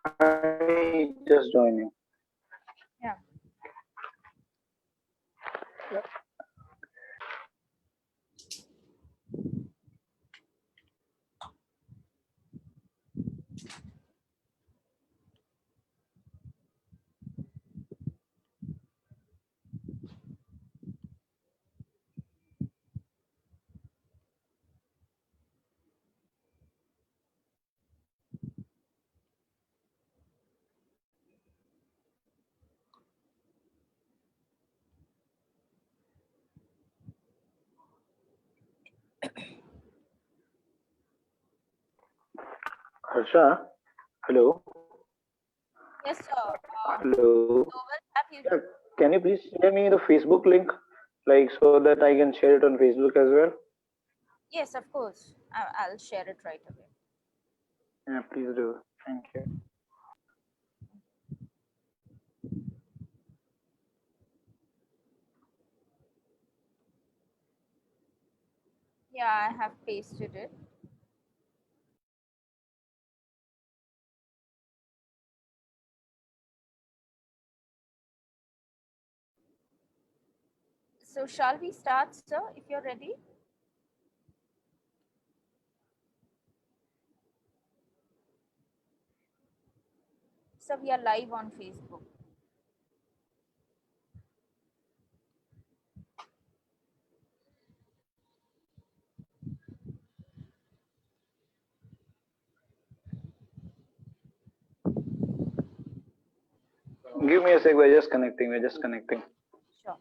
I just joining. Yeah. Harsha, hello. Yes, sir. Hello. Doval, have you? Yeah, can you please share me the Facebook link, like so that I can share it on Facebook as well? Yes, of course. I'll share it right away. Yeah, please do. Thank you. Yeah, I have pasted it. So shall we start, sir, if you're ready? So we are live on Facebook. Give me a sec. We're just connecting. We're just connecting. Sure.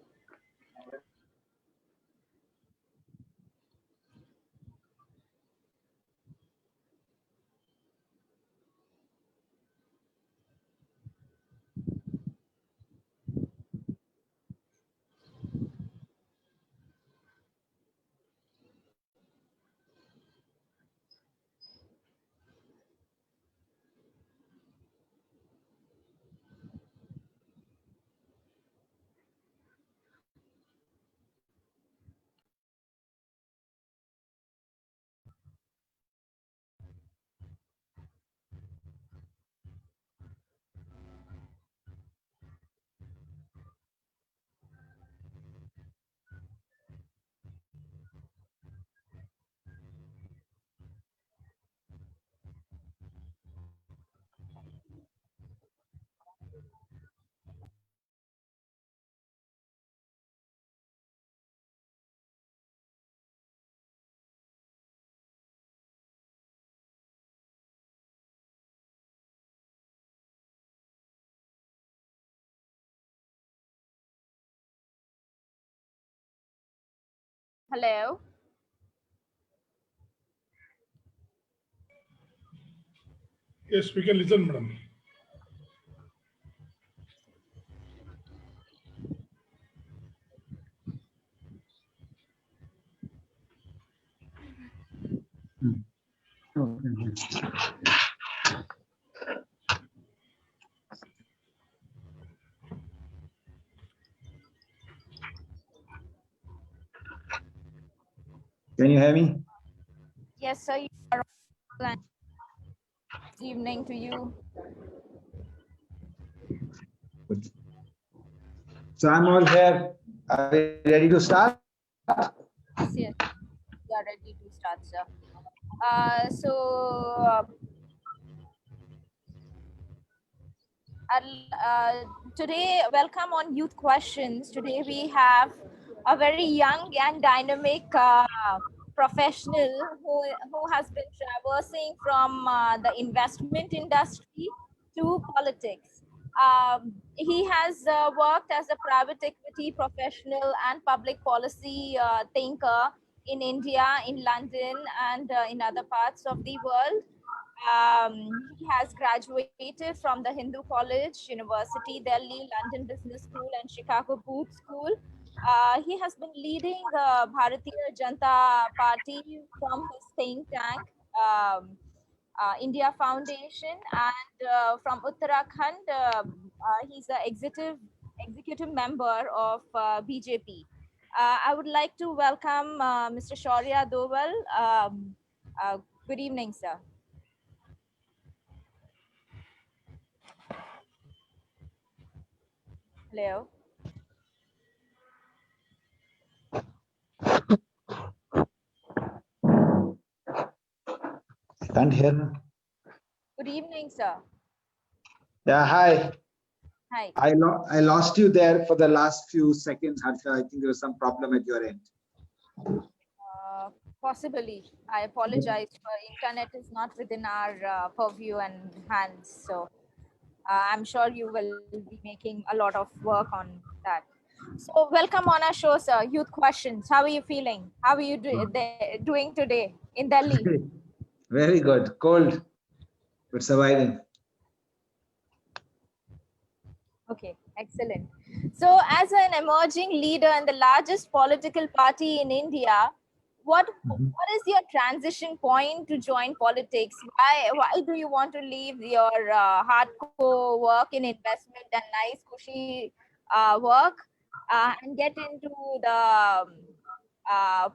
Hello. Yes, we can listen, madam. Can you hear me? Yes, sir. You are on. Good evening to you. Good. So I'm all here. Are we ready to start? Yes, yes. We are ready to start, sir. Today, welcome on Youth Questions. Today we have a very young and dynamic professional who has been traversing from the investment industry to politics. He has worked as a private equity professional and public policy thinker in India, in London, and in other parts of the world. He has graduated from the Hindu College, University, Delhi, London Business School, and Chicago Booth School. He has been leading Bharatiya Janata Party from his think tank, India Foundation, and from Uttarakhand, he's the executive member of BJP. I would like to welcome Mr. Shaurya Doval. Good evening, sir. Hello. I can't hear. Good evening, sir. Yeah, hi. Hi. I lost you there for the last few seconds, Harsha. I think there was some problem at your end. Possibly. I apologize. Internet is not within our purview and hands. So I'm sure you will be making a lot of work on that. So welcome on our show, sir. Youth Questions. How are you feeling? How are you doing today in Delhi? Very good. Cold, but surviving. Okay, excellent. So, as an emerging leader in the largest political party in India, what is your transition point to join politics? Why do you want to leave your hardcore work in investment and nice cushy work and get into the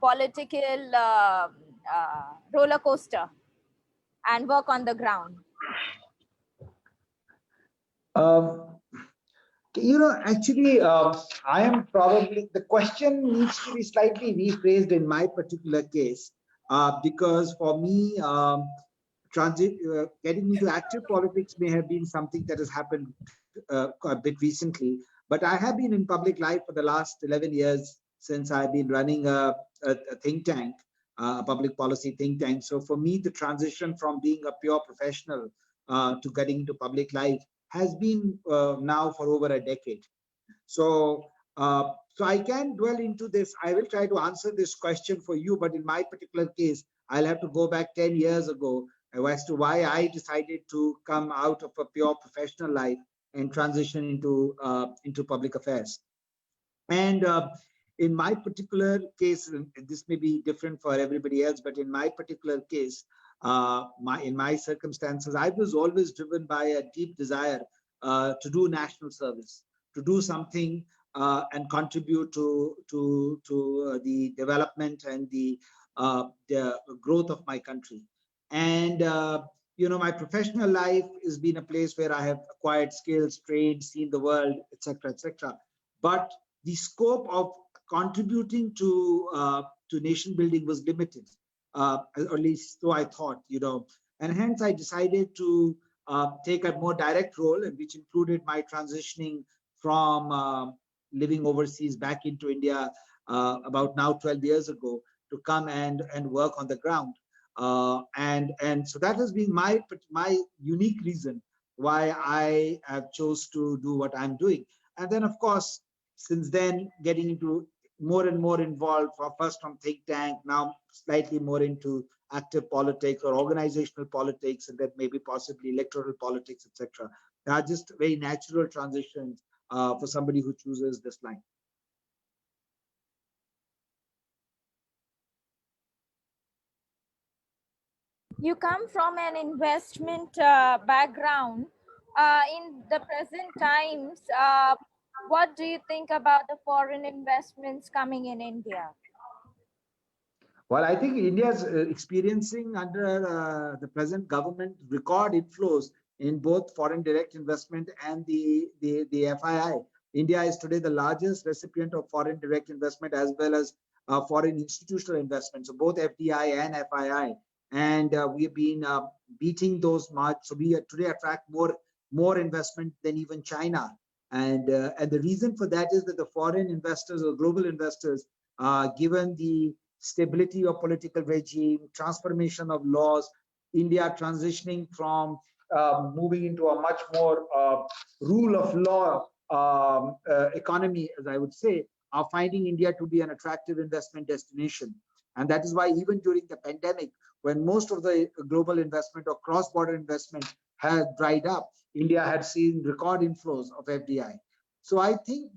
political roller coaster and work on the ground? Um, actually, I am probably, the question needs to be slightly rephrased in my particular case, because for me, getting into active politics may have been something that has happened a bit recently, but I have been in public life for the last 11 years since I've been running a think tank, a public policy think tank. So for me, the transition from being a pure professional to getting into public life has been now for over a decade. So, so I can dwell into this. I will try to answer this question for you, but in my particular case, I'll have to go back 10 years ago as to why I decided to come out of a pure professional life and transition into public affairs. And in my particular case, and this may be different for everybody else, but in my particular case, in my circumstances, I was always driven by a deep desire to do national service, to do something and contribute to the development and the growth of my country. And my professional life has been a place where I have acquired skills, trained, seen the world, etc., etc. But the scope of contributing to nation building was limited, or at least so I thought, and hence I decided to take a more direct role, which included my transitioning from living overseas back into India about now 12 years ago to come and work on the ground. And so that has been my unique reason why I have chose to do what I'm doing. And then, of course, since then, getting into more and more involved, first from think tank, now slightly more into active politics or organizational politics, and then maybe possibly electoral politics, etc. They are just very natural transitions for somebody who chooses this line. You come from an investment background. In the present times, what do you think about the foreign investments coming in India? Well, I think India is experiencing under the present government record inflows in both foreign direct investment and the FII. India is today the largest recipient of foreign direct investment as well as foreign institutional investment. So both FDI and FII. And we have been beating those marks. So we today attract more investment than even China. And the reason for that is that the foreign investors or global investors, given the stability of political regime, transformation of laws, India transitioning from moving into a much more rule of law economy, as I would say, are finding India to be an attractive investment destination. And that is why even during the pandemic, when most of the global investment or cross-border investment had dried up, India had seen record inflows of FDI. So I think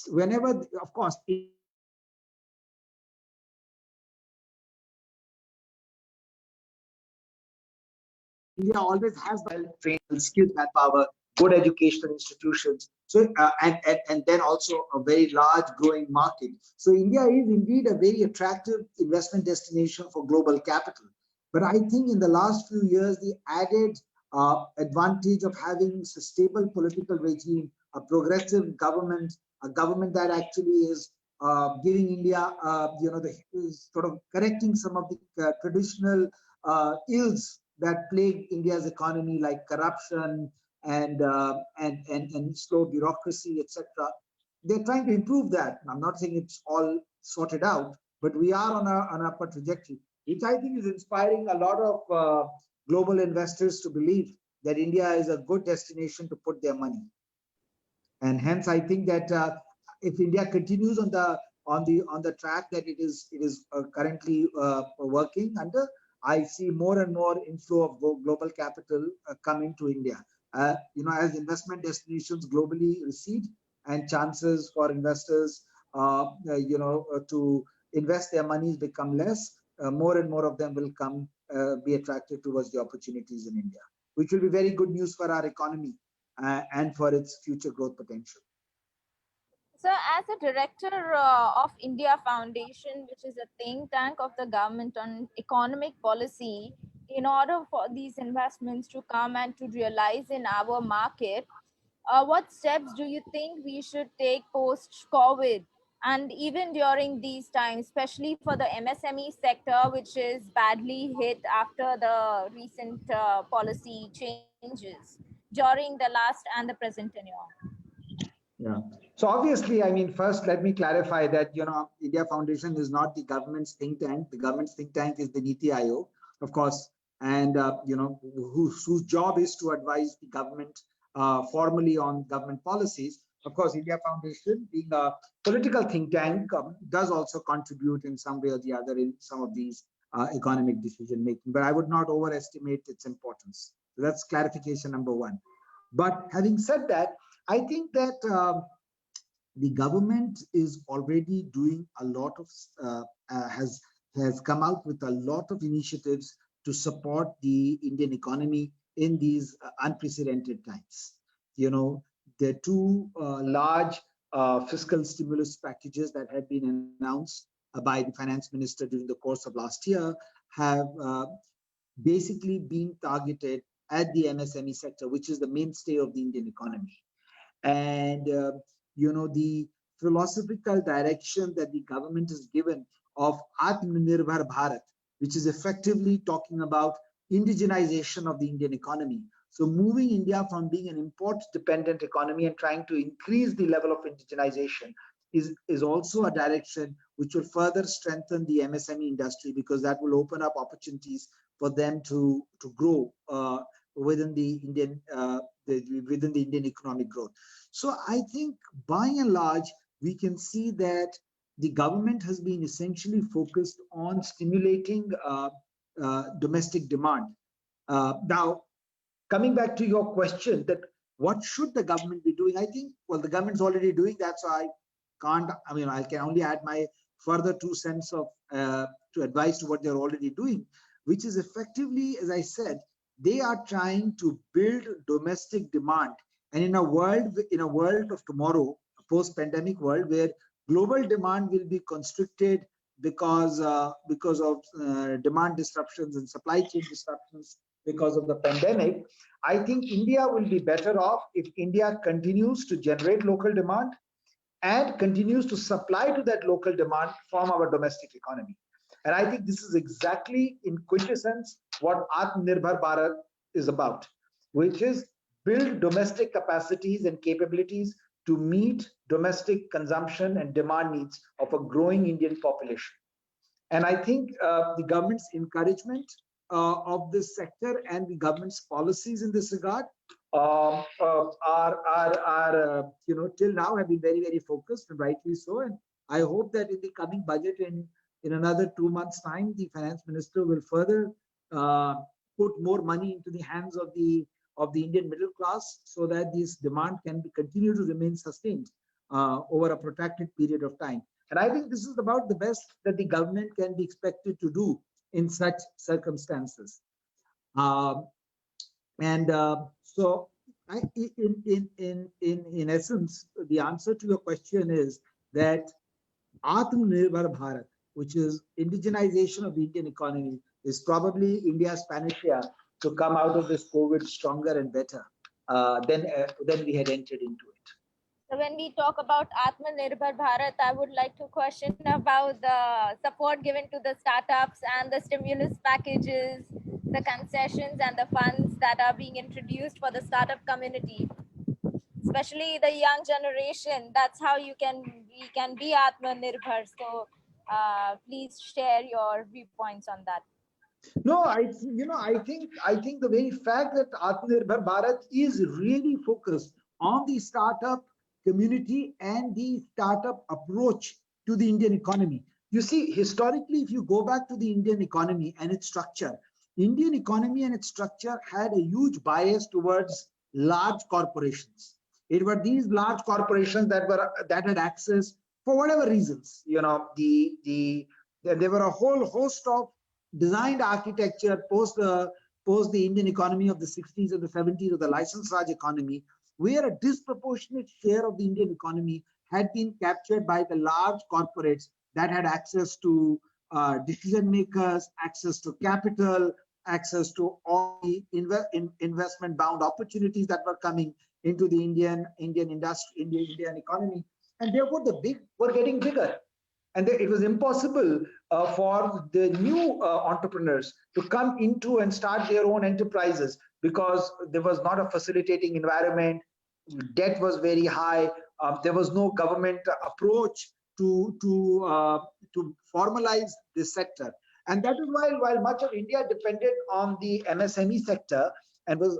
whenever, of course, India always has well-trained, skilled manpower, good educational institutions. So and then also a very large growing market. So India is indeed a very attractive investment destination for global capital. But I think in the last few years, the added advantage of having a stable political regime, a progressive government, a government that actually is giving India, is sort of correcting some of the traditional ills that plague India's economy, like corruption and slow bureaucracy, etc. They're trying to improve that. I'm not saying it's all sorted out, but we are on an upward trajectory, which I think is inspiring a lot of global investors to believe that India is a good destination to put their money. And hence, I think that if India continues on the track that it is currently working under, I see more and more inflow of global capital coming to India. As investment destinations globally recede, and chances for investors, to invest their monies become less, more and more of them will come be attracted towards the opportunities in India, which will be very good news for our economy and for its future growth potential. So, as a director of India Foundation, which is a think tank of the government on economic policy, in order for these investments to come and to realize in our market, what steps do you think we should take post-COVID and even during these times, especially for the MSME sector, which is badly hit after the recent policy changes during the last and the present tenure? Yeah. So obviously, I mean, first, let me clarify that, India Foundation is not the government's think tank. The government's think tank is the Niti Aayog, of course, and, whose job is to advise the government formally on government policies. Of course, India Foundation, being a political think tank, does also contribute in some way or the other in some of these economic decision making, but I would not overestimate its importance. So that's clarification number one. But having said that, I think that the government is already doing a lot of, has come out with a lot of initiatives to support the Indian economy in these unprecedented times. There are two large fiscal stimulus packages that have been announced by the finance minister during the course of last year, have basically been targeted at the MSME sector, which is the mainstay of the Indian economy. And, the philosophical direction that the government has given of Atmanirbhar Bharat, which is effectively talking about indigenization of the Indian economy. So moving India from being an import-dependent economy and trying to increase the level of indigenization is also a direction which will further strengthen the MSME industry, because that will open up opportunities for them to grow within the Indian economic growth. So I think by and large, we can see that the government has been essentially focused on stimulating domestic demand. Now, coming back to your question, that what should the government be doing? I think, well, the government's already doing that, so I can only add my further 2 cents of to advise to what they're already doing, which is effectively, as I said, they are trying to build domestic demand. And in a world of tomorrow, a post-pandemic world where global demand will be constricted because of demand disruptions and supply chain disruptions because of the pandemic, I think India will be better off if India continues to generate local demand and continues to supply to that local demand from our domestic economy. And I think this is exactly in quintessence what Atmanirbhar Bharat is about, which is build domestic capacities and capabilities to meet domestic consumption and demand needs of a growing Indian population. And I think the government's encouragement of this sector and the government's policies in this regard are till now have been very, very focused, and rightly so. And I hope that in the coming budget in another 2 months' time, the finance minister will further put more money into the hands of the Indian middle class, so that this demand can continue to remain sustained over a protracted period of time. And I think this is about the best that the government can be expected to do in such circumstances. So, in essence, the answer to your question is that Atmanirbhar Bharat, which is indigenization of the Indian economy, is probably India's panacea to come out of this COVID stronger and better than we had entered into it. So when we talk about Atmanirbhar Bharat, I would like to question about the support given to the startups and the stimulus packages, the concessions and the funds that are being introduced for the startup community, especially the young generation. That's how we can be Atmanirbhar. So please share your viewpoints on that. No, I think the very fact that Atmanirbhar Bharat is really focused on the startup community and the startup approach to the Indian economy. You see, historically, if you go back to the Indian economy and its structure, Indian economy and its structure had a huge bias towards large corporations. It were these large corporations that had access for whatever reasons. There were a whole host of designed architecture post the Indian economy of the 60s and the 70s, of the license Raj economy, where a disproportionate share of the Indian economy had been captured by the large corporates that had access to decision makers, access to capital, access to all the investment bound opportunities that were coming into the Indian industry, Indian economy, and therefore the big were getting bigger. And it was impossible for the new entrepreneurs to come into and start their own enterprises because there was not a facilitating environment. Debt was very high. There was no government approach to formalize this sector. And that is why, while much of India depended on the MSME sector and was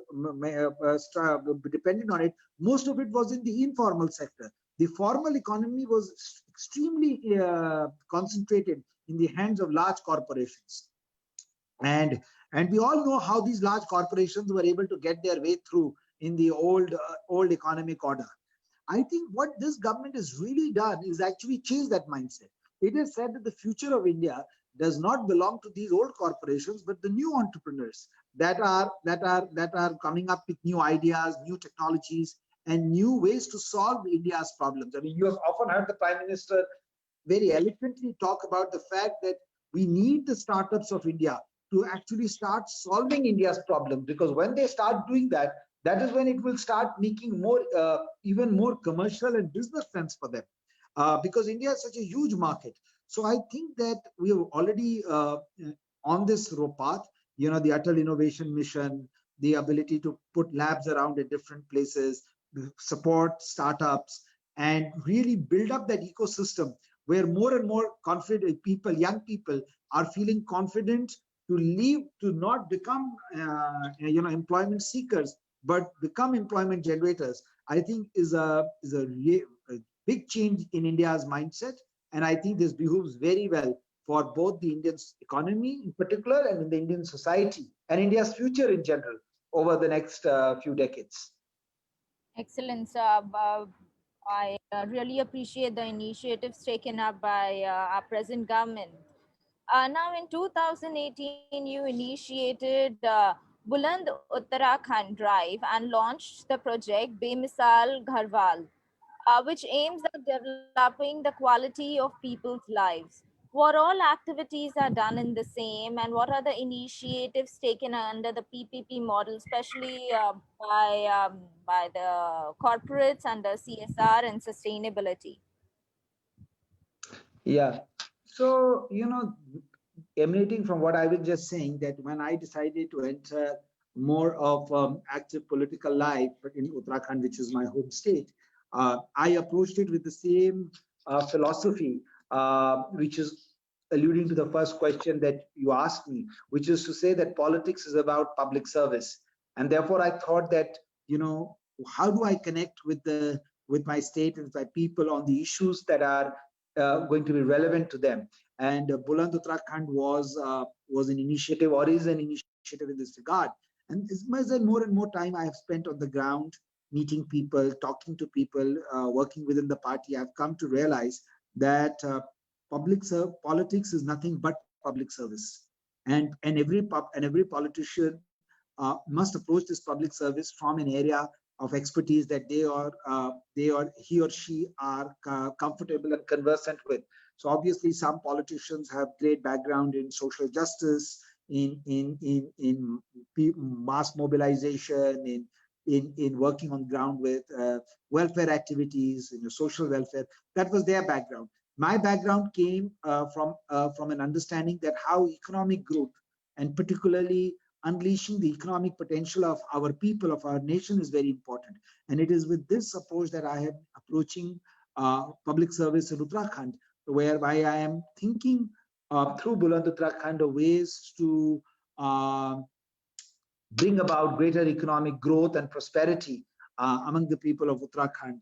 dependent on it, most of it was in the informal sector. The formal economy was extremely concentrated in the hands of large corporations. And we all know how these large corporations were able to get their way through in the old economic order. I think what this government has really done is actually change that mindset. It has said that the future of India does not belong to these old corporations, but the new entrepreneurs that are coming up with new ideas, new technologies, and new ways to solve India's problems. I mean, you have often heard the Prime Minister very eloquently talk about the fact that we need the startups of India to actually start solving India's problems, because when they start doing that, that is when it will start making more, even more commercial and business sense for them, because India is such a huge market. So I think that we are already on this path. The Atal Innovation Mission, the ability to put labs around at different places, support startups, and really build up that ecosystem where more and more confident people, young people, are feeling confident to leave, to not become employment seekers, but become employment generators. I think is a big change in India's mindset, and I think this behooves very well for both the Indian economy in particular and in the Indian society and India's future in general over the next few decades. Excellent. I really appreciate the initiatives taken up by our present government. Now, in 2018, you initiated Buland Uttarakhand Drive and launched the project Bemisal Gharwal, which aims at developing the quality of people's lives. What all activities are done in the same, and what are the initiatives taken under the PPP model, especially by the corporates under CSR and sustainability? Yeah. So, emanating from what I was just saying, that when I decided to enter more of active political life in Uttarakhand, which is my home state, I approached it with the same philosophy, which is alluding to the first question that you asked me, which is to say that politics is about public service. And therefore, I thought that, how do I connect with my state and with my people on the issues that are going to be relevant to them. And Buland Uttarakhand was an initiative, or is an initiative in this regard. And as much as more and more time I have spent on the ground, meeting people, talking to people, working within the party, I've come to realize that politics is nothing but public service. And every politician must approach this public service from an area of expertise that he or she are comfortable and conversant with. So obviously, some politicians have great background in social justice, in mass mobilization, in working on ground with welfare activities, social welfare. That was their background. My background came from an understanding that how economic growth, and particularly unleashing the economic potential of our people, of our nation, is very important. And it is with this approach that I am approaching public service in Uttarakhand, whereby I am thinking through Buland Uttarakhand of ways to bring about greater economic growth and prosperity among the people of Uttarakhand,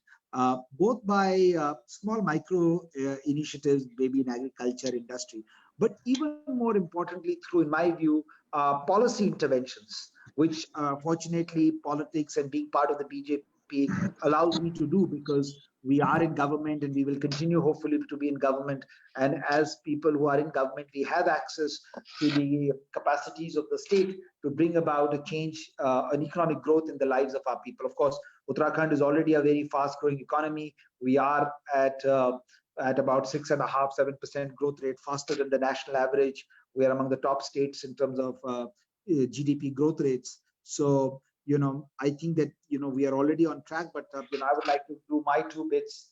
both by small micro initiatives, maybe in agriculture, industry, but even more importantly, through, in my view, policy interventions, which fortunately politics and being part of the BJP allows me to do, because we are in government and we will continue hopefully to be in government. And as people who are in government, we have access to the capacities of the state to bring about a change, an economic growth in the lives of our people. Of course, Uttarakhand is already a very fast-growing economy. We are at about 6.5–7% growth rate, faster than the national average. We are among the top states in terms of GDP growth rates. So, I think that we are already on track. But I would like to do my 2 bits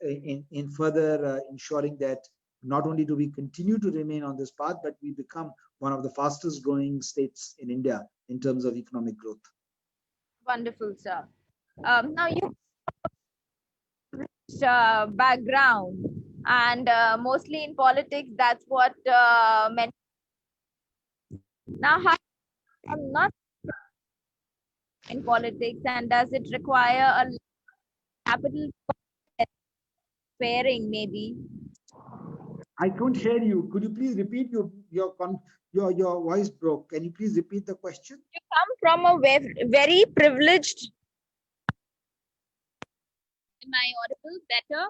in further ensuring that not only do we continue to remain on this path, but we become one of the fastest growing states in India in terms of economic growth. Wonderful, sir. Now you background, and mostly in politics. That's what meant. Now, how I'm not in politics, and does it require a capital pairing, maybe? I couldn't hear you. Could you please repeat your voice broke? Can you please repeat the question? You come from a very privileged. Am I audible better?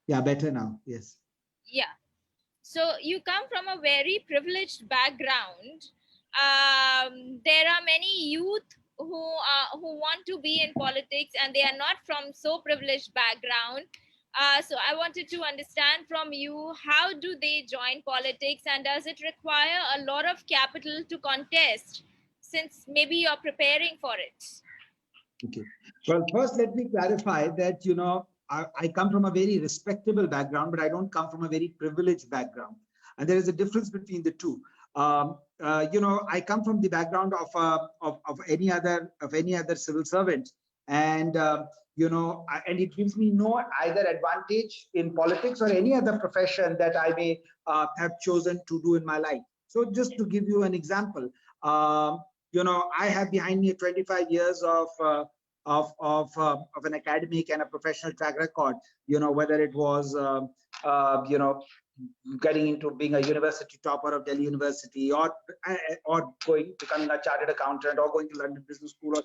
Yeah, better now. Yes. Yeah. So you come from a very privileged background. There are many youth who want to be in politics, and they are not from so privileged background. So I wanted to understand from you, how do they join politics, and does it require a lot of capital to contest, since maybe you're preparing for it? Okay. Well, first, let me clarify that, I come from a very respectable background, but I don't come from a very privileged background. And there is a difference between the two. I come from the background of any other civil servant, and and it gives me no either advantage in politics or any other profession that I may have chosen to do in my life. So, just to give you an example, I have behind me 25 years of an academic and a professional track record. Whether it was getting into being a university topper of Delhi University, or becoming a chartered accountant, or going to London Business School, or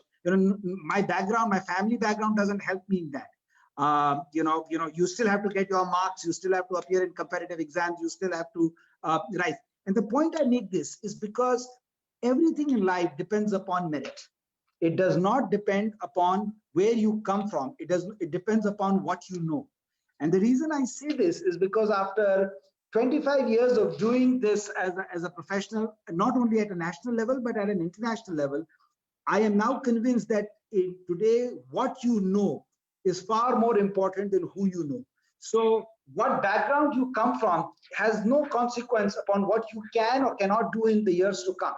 my background, my family background doesn't help me in that. You still have to get your marks, you still have to appear in competitive exams, you still have to rise. And the point I make this is because everything in life depends upon merit. It does not depend upon where you come from. It depends upon what you know. And the reason I say this is because after 25 years of doing this as a professional, not only at a national level, but at an international level, I am now convinced that today, what you know is far more important than who you know. So what background you come from has no consequence upon what you can or cannot do in the years to come.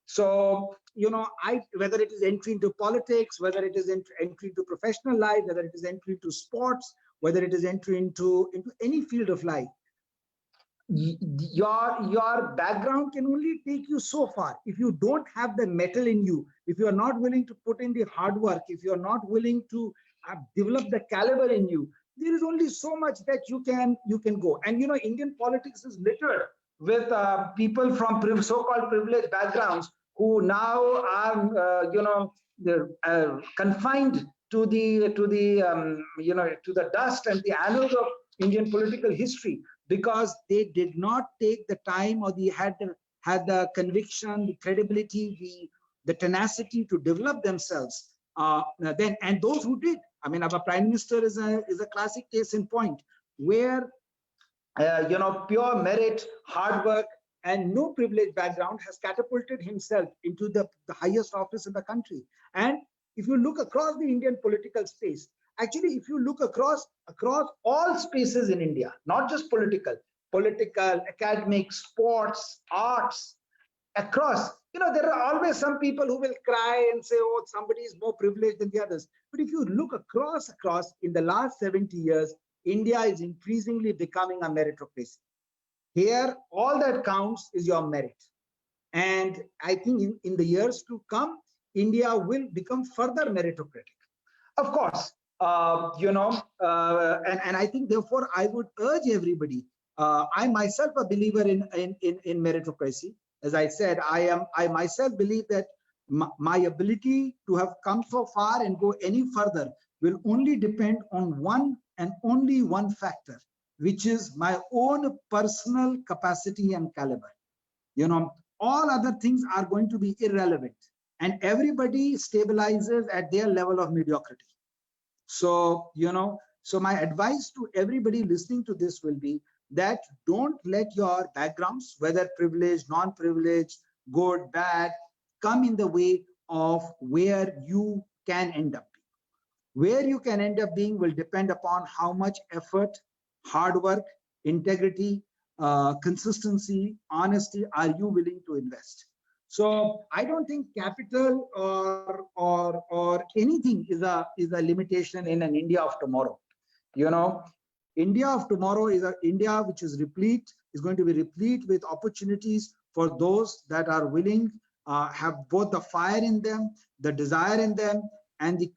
So, whether it is entry into politics, whether it is entry into professional life, whether it is entry into sports, whether it is entry into any field of life, your background can only take you so far. If you don't have the metal in you, if you are not willing to put in the hard work, if you are not willing to develop the caliber in you, there is only so much that you can go. And Indian politics is littered with people from so-called privileged backgrounds who now are confined to the dust and the annals of Indian political history, because they did not take the time, or they had the conviction, the credibility, the tenacity to develop themselves. Then, and those who did, I mean, our Prime Minister is a classic case in point, where pure merit, hard work, and no privileged background has catapulted himself into the highest office in the country. And if you look across the Indian political space, actually, if you look across all spaces in India, not just political, academic, sports, arts, across, there are always some people who will cry and say, oh, somebody is more privileged than the others. But if you look across in the last 70 years, India is increasingly becoming a meritocracy. Here, all that counts is your merit. And I think in the years to come, India will become further meritocratic. Of course, and I think, therefore, I would urge everybody. I myself a believer in meritocracy. As I said, I myself believe that my ability to have come so far and go any further will only depend on one and only one factor, which is my own personal capacity and caliber. All other things are going to be irrelevant, and everybody stabilizes at their level of mediocrity. So, so my advice to everybody listening to this will be that don't let your backgrounds, whether privileged, non-privileged, good, bad, come in the way of where you can end up being. Where you can end up being will depend upon how much effort, hard work, integrity, consistency, honesty are you willing to invest. So I don't think capital or anything is a limitation in an India of tomorrow. India of tomorrow is an India which is going to be replete with opportunities for those that are willing, have both the fire in them, the desire in them, and the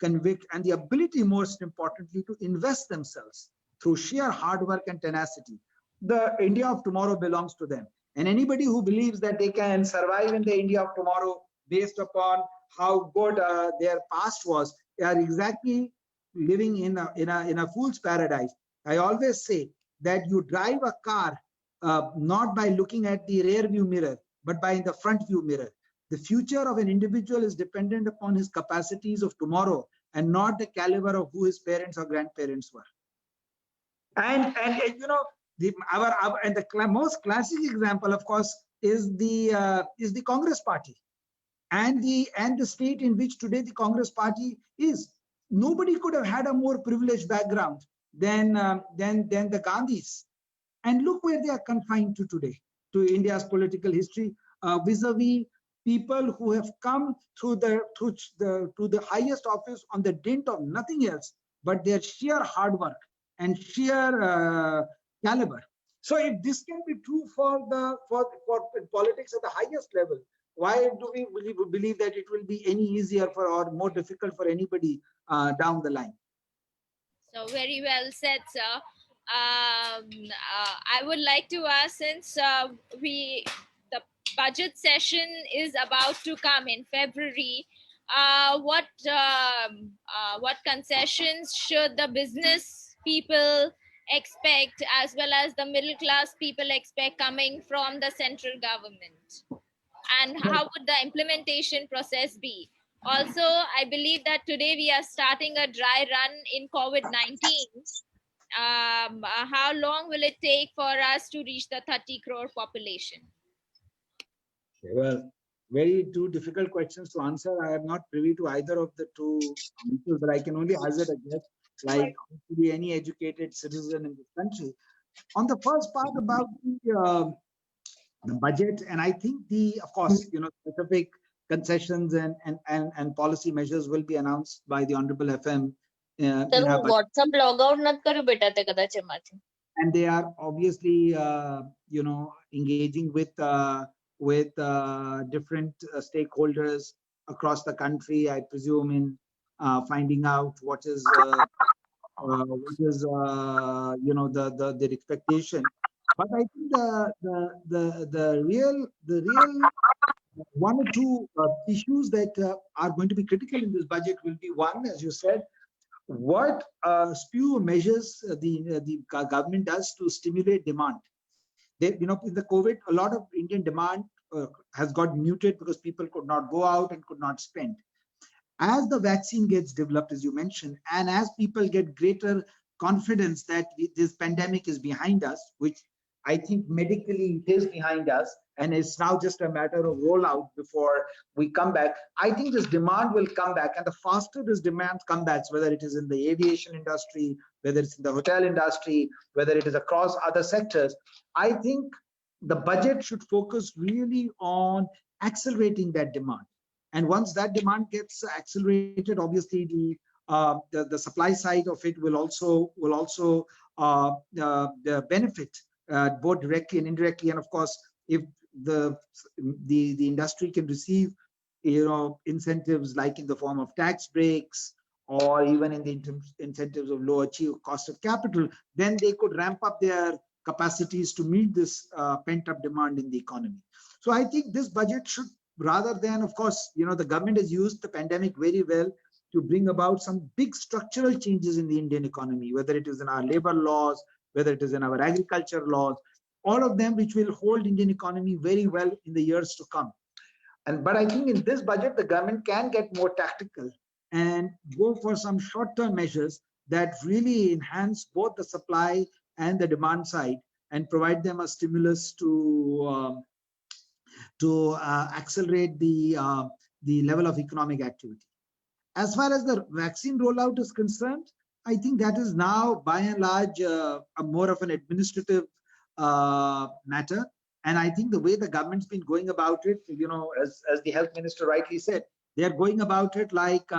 and the ability, most importantly, to invest themselves through sheer hard work and tenacity. The India of tomorrow belongs to them. And anybody who believes that they can survive in the India of tomorrow based upon how good their past was, they are exactly living in a fool's paradise. I always say that you drive a car not by looking at the rear view mirror, but by the front view mirror. The future of an individual is dependent upon his capacities of tomorrow and not the caliber of who his parents or grandparents were. And the most classic example, of course, is the Congress Party, and the state in which today the Congress Party is. Nobody could have had a more privileged background than the Gandhis, and look where they are confined to today, to India's political history, vis-a-vis people who have come to the highest office on the dint of nothing else but their sheer hard work and sheer caliber. So if this can be true for politics at the highest level, why do we believe that it will be any easier or more difficult for anybody down the line? So very well said, sir. I would like to ask, since the budget session is about to come in February, what concessions should the business people expect, as well as the middle class people expect, coming from the central government? And how would the implementation process be? Also, I believe that today we are starting a dry run in COVID-19. How long will it take for us to reach the 30 crore population? Well, two difficult questions to answer. I am not privy to either of the two answers, but I can only hazard a guess, like to be any educated citizen in this country. On the first part about the budget, and I think of course, specific concessions and policy measures will be announced by the Honorable FM. WhatsApp log out not karu beta te kadache mathi. And they are obviously, engaging with different stakeholders across the country. I presume in finding out what is the expectation. But I think the real one or two issues that are going to be critical in this budget will be, one, as you said, what spew measures the government does to stimulate demand. In the COVID, a lot of Indian demand has got muted because people could not go out and could not spend. As the vaccine gets developed, as you mentioned, and as people get greater confidence that this pandemic is behind us, which I think medically it is behind us, and it's now just a matter of rollout before we come back. I think this demand will come back, and the faster this demand comes back, whether it is in the aviation industry, whether it's in the hotel industry, whether it is across other sectors, I think the budget should focus really on accelerating that demand. And once that demand gets accelerated, obviously the supply side of it will also benefit both directly and indirectly. And of course, if the industry can receive incentives like in the form of tax breaks, or even in the incentives of lower cost of capital, then they could ramp up their capacities to meet this pent-up demand in the economy. So I think this budget should, rather than, of course, the government has used the pandemic very well to bring about some big structural changes in the Indian economy, whether it is in our labor laws, whether it is in our agriculture laws, all of them which will hold Indian economy very well in the years to come. But I think in this budget, the government can get more tactical and go for some short-term measures that really enhance both the supply and the demand side, and provide them a stimulus to accelerate the level of economic activity. As far as the vaccine rollout is concerned, I think that is now by and large a more of an administrative matter. And I think the way the government's been going about it, as the health minister rightly said, they are going about it like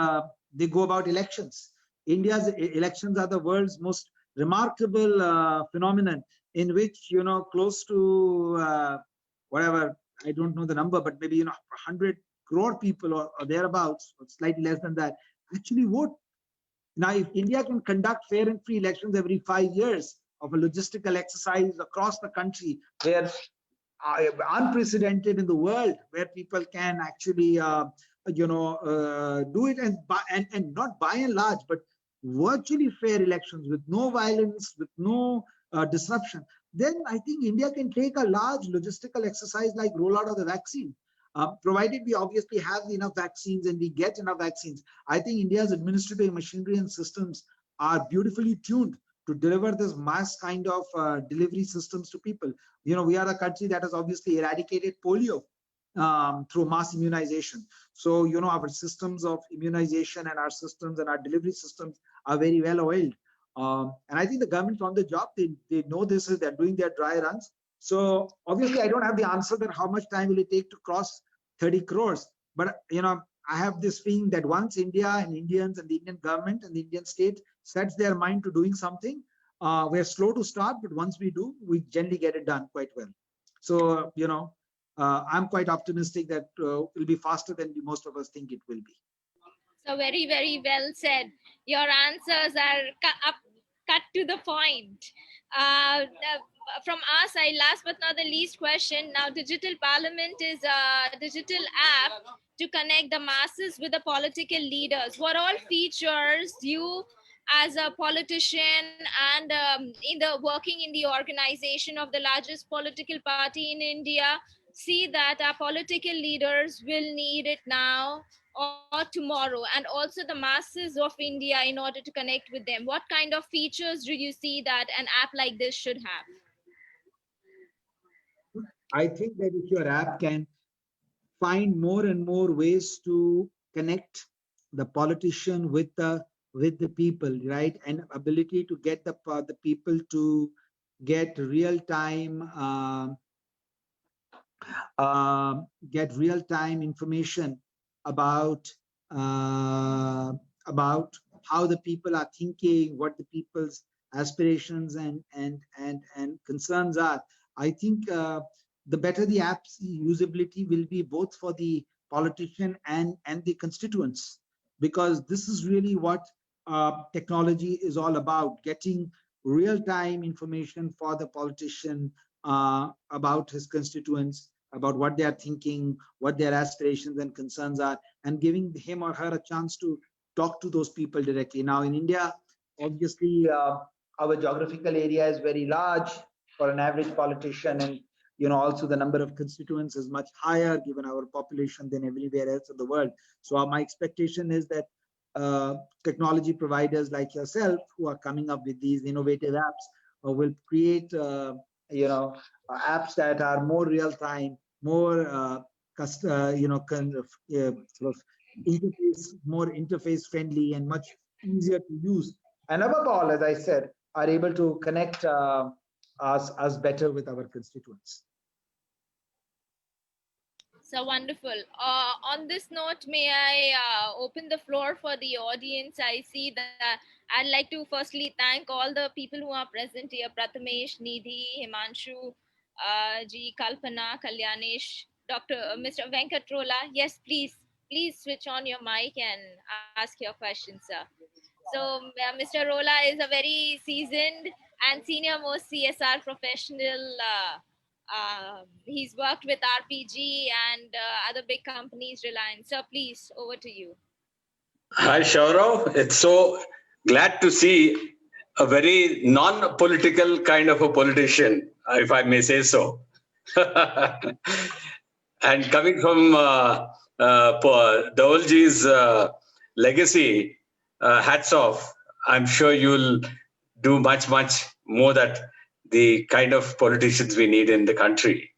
they go about elections. India's elections are the world's most remarkable phenomenon, in which, close to whatever, I don't know the number, but maybe 100 crore people or thereabouts, or slightly less than that, actually vote. Now, if India can conduct fair and free elections every 5 years of a logistical exercise across the country, where unprecedented in the world, where people can actually do it, and not by and large, but virtually fair elections with no violence, with no disruption, then I think India can take a large logistical exercise like rollout of the vaccine. Provided we obviously have enough vaccines and we get enough vaccines, I think India's administrative machinery and systems are beautifully tuned to deliver this mass kind of delivery systems to people. We are a country that has obviously eradicated polio through mass immunization. So, our systems of immunization and our systems and our delivery systems are very well oiled. And I think the government's on the job. They know this is, they're doing their dry runs. So obviously I don't have the answer that how much time will it take to cross 30 crores. But, I have this feeling that once India and Indians and the Indian government and the Indian state sets their mind to doing something, we're slow to start, but once we do, we generally get it done quite well. So, I'm quite optimistic that it will be faster than most of us think it will be. So very, very well said. Your answers are cut to the point. From our side, last but not the least question. Now, Digital Parliament is a digital app to connect the masses with the political leaders. What all features you as a politician and working in the organization of the largest political party in India see that our political leaders will need it now or tomorrow, and also the masses of India in order to connect with them? What kind of features do you see that an app like this should have? I think that if your app can find more and more ways to connect the politician with the people, right, and ability to get the people to get real-time information about how the people are thinking, what the people's aspirations and concerns are. I think the better the app's usability will be, both for the politician and the constituents, because this is really what technology is all about: getting real-time information for the politician about his constituents, about what they are thinking, what their aspirations and concerns are, and giving him or her a chance to talk to those people directly. Now, in India, obviously, our geographical area is very large for an average politician, and also the number of constituents is much higher given our population than everywhere else in the world. So my expectation is that technology providers like yourself, who are coming up with these innovative apps, will create apps that are more real time more kind of sort of interface, more interface friendly and much easier to use. And above all, as I said, are able to connect us better with our constituents. So wonderful. On this note, may I open the floor for the audience? I see that I'd like to firstly thank all the people who are present here: Prathamesh, Nidhi, Himanshu, Ji, Kalpana, Kalyanesh, Mr. Venkatrola. Yes, please switch on your mic and ask your questions, sir. So, Mr. Rola is a very seasoned and senior most CSR professional. He's worked with RPG and other big companies, Reliance. So, please, over to you. Hi, Shaurya. It's so glad to see a very non-political kind of a politician, if I may say so. And coming from Dovalji's legacy, hats off. I'm sure you'll do much more that the kind of politicians we need in the country.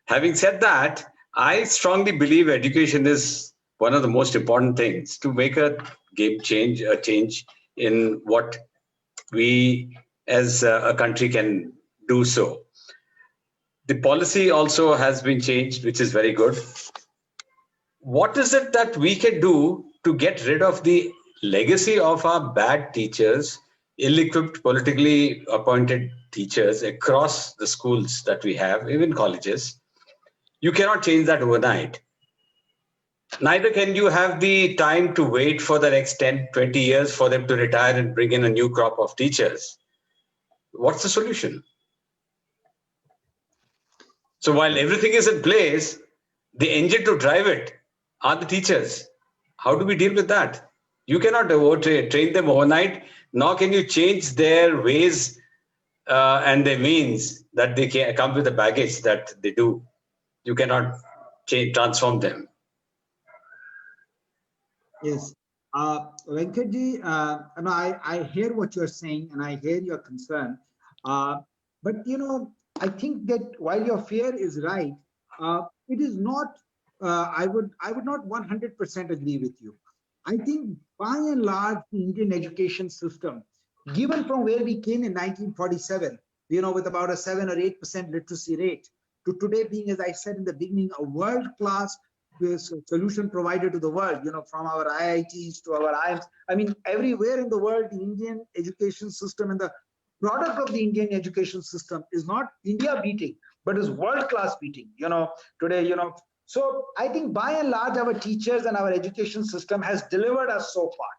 Having said that, I strongly believe education is one of the most important things to make a change in what we as a country can do so. The policy also has been changed, which is very good. What is it that we can do to get rid of the legacy of our bad teachers, ill-equipped, politically appointed teachers across the schools that we have, even colleges? You cannot change that overnight. Neither can you have the time to wait for the next 10, 20 years for them to retire and bring in a new crop of teachers. What's the solution? So while everything is in place, the engine to drive it are the teachers. How do we deal with that? You cannot train them overnight, nor can you change their ways and their means that they can come with the baggage that they do. You cannot transform them. Yes. Venkatji, I hear what you're saying and I hear your concern. But, I think that while your fear is right, it is not, I would not 100% agree with you. I think by and large, the Indian education system, given from where we came in 1947, with about a 7 or 8% literacy rate, to today being, as I said in the beginning, a world-class solution provider to the world, from our IITs to our IIMs. I mean, everywhere in the world, the Indian education system and the product of the Indian education system is not India beating, but is world-class beating, today, So I think by and large, our teachers and our education system has delivered us so far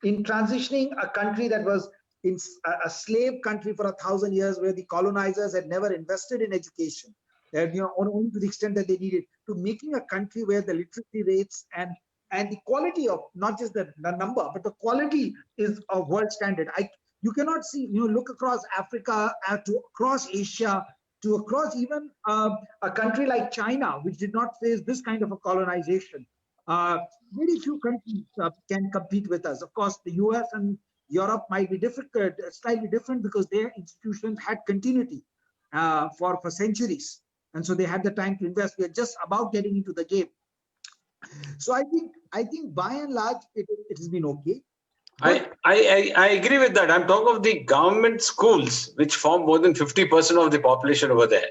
in transitioning a country that was in a slave country for 1,000 years, where the colonizers had never invested in education, only to the extent that they needed, to making a country where the literacy rates and the quality of not just the number, but the quality is of world standard. You cannot see, look across Africa to across Asia to across even a country like China, which did not face this kind of a colonization. Very few countries can compete with us. Of course, the US and Europe might be difficult, slightly different, because their institutions had continuity for centuries. And so they had the time to invest. We are just about getting into the game. So I think by and large, it has been okay. I agree with that. I'm talking of the government schools, which form more than 50% of the population over there.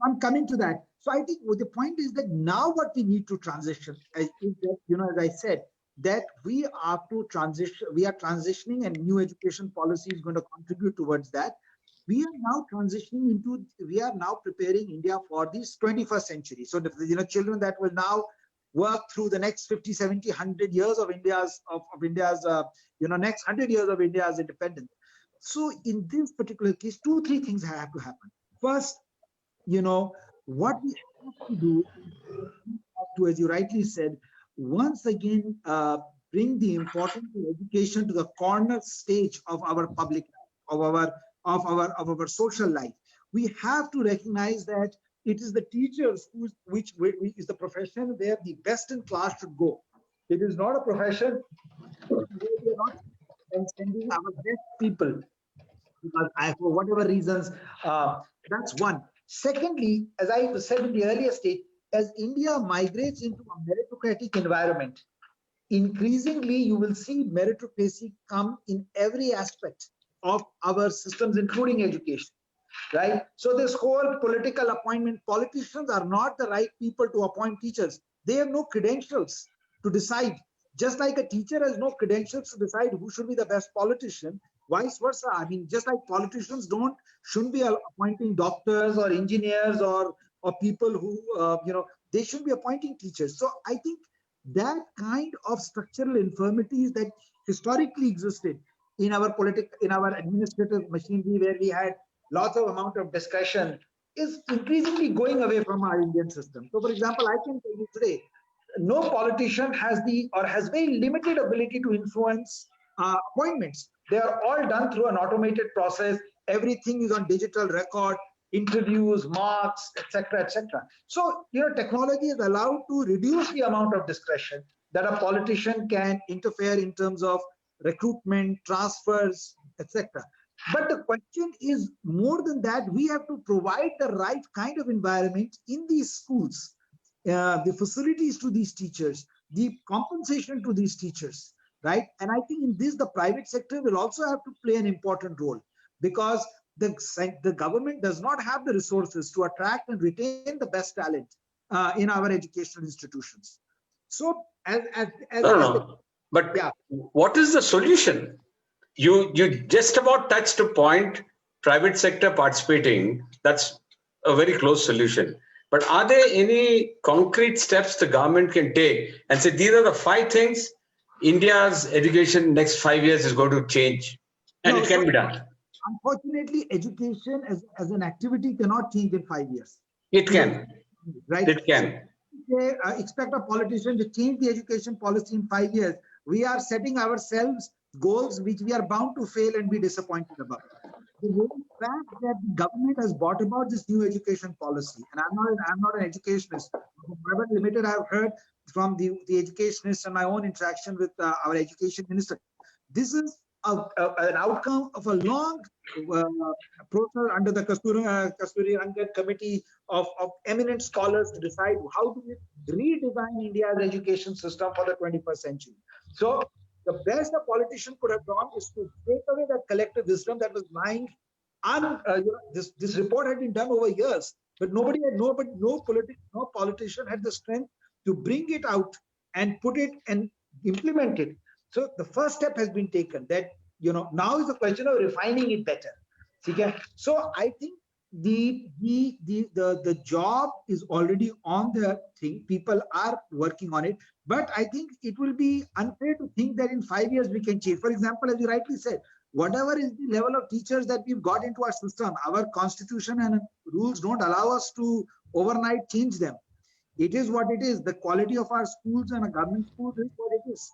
I'm coming to that. So I think the point is that now what we need to transition is that, as I said, that we are transitioning, and new education policy is going to contribute towards that. We are now preparing India for this 21st century. So the children that will now work through the next 50, 70, 100 years of India's next 100 years of India's independence. So in this particular case, 2-3 things have to happen. First, what we have to do to, as you rightly said, once again bring the importance of education to the corner stage of our public, of our social life. We have to recognize that it is the teachers which is the profession where the best in class should go. It is not a profession where we are not sending our best people, because for whatever reasons, that's one. Secondly, as I said in the earlier stage, as India migrates into a meritocratic environment, increasingly you will see meritocracy come in every aspect of our systems, including education, right? So this whole political appointment, politicians are not the right people to appoint teachers. They have no credentials to decide. Just like a teacher has no credentials to decide who should be the best politician, vice versa. I mean, just like politicians shouldn't be appointing doctors or engineers or people who, they should be appointing teachers. So I think that kind of structural infirmities that historically existed in our administrative machinery, where we had lots of amount of discretion, is increasingly going away from our Indian system. So, for example, I can tell you today, no politician has very limited ability to influence appointments. They are all done through an automated process. Everything is on digital record, interviews, marks, etc., etc. So, technology is allowed to reduce the amount of discretion that a politician can interfere in terms of recruitment, transfers, etc. But the question is more than that. We have to provide the right kind of environment in these schools, the facilities to these teachers, the compensation to these teachers, right? And I think in this, the private sector will also have to play an important role, because the government does not have the resources to attract and retain the best talent in our educational institutions. So, But yeah. What is the solution? You just about touched a point, private sector participating. That's a very close solution. But are there any concrete steps the government can take and say, these are the 5 things India's education next 5 years is going to change, and it can be done? Unfortunately, education as an activity cannot change in 5 years. It can. Right? It can. They expect a politician to change the education policy in 5 years. We are setting ourselves goals which we are bound to fail and be disappointed about. The very fact that the government has brought about this new education policy, and I'm not an educationist. Private Limited, I've heard from the educationists and my own interaction with our education minister. This is an outcome of a long process under the Kasturi Rangan committee of eminent scholars to decide how do we redesign India's education system for the 21st century. So the best a politician could have done is to take away that collective wisdom that was lying. This report had been done over years, but no politician had the strength to bring it out and put it and implement it. So the first step has been taken. That now is the question of refining it better. Okay? So I think the job is already on the thing. People are working on it, but I think it will be unfair to think that in 5 years we can change. For example, as you rightly said, whatever is the level of teachers that we've got into our system, our constitution and rules don't allow us to overnight change them. It is what it is. The quality of our schools and a government school is what it is.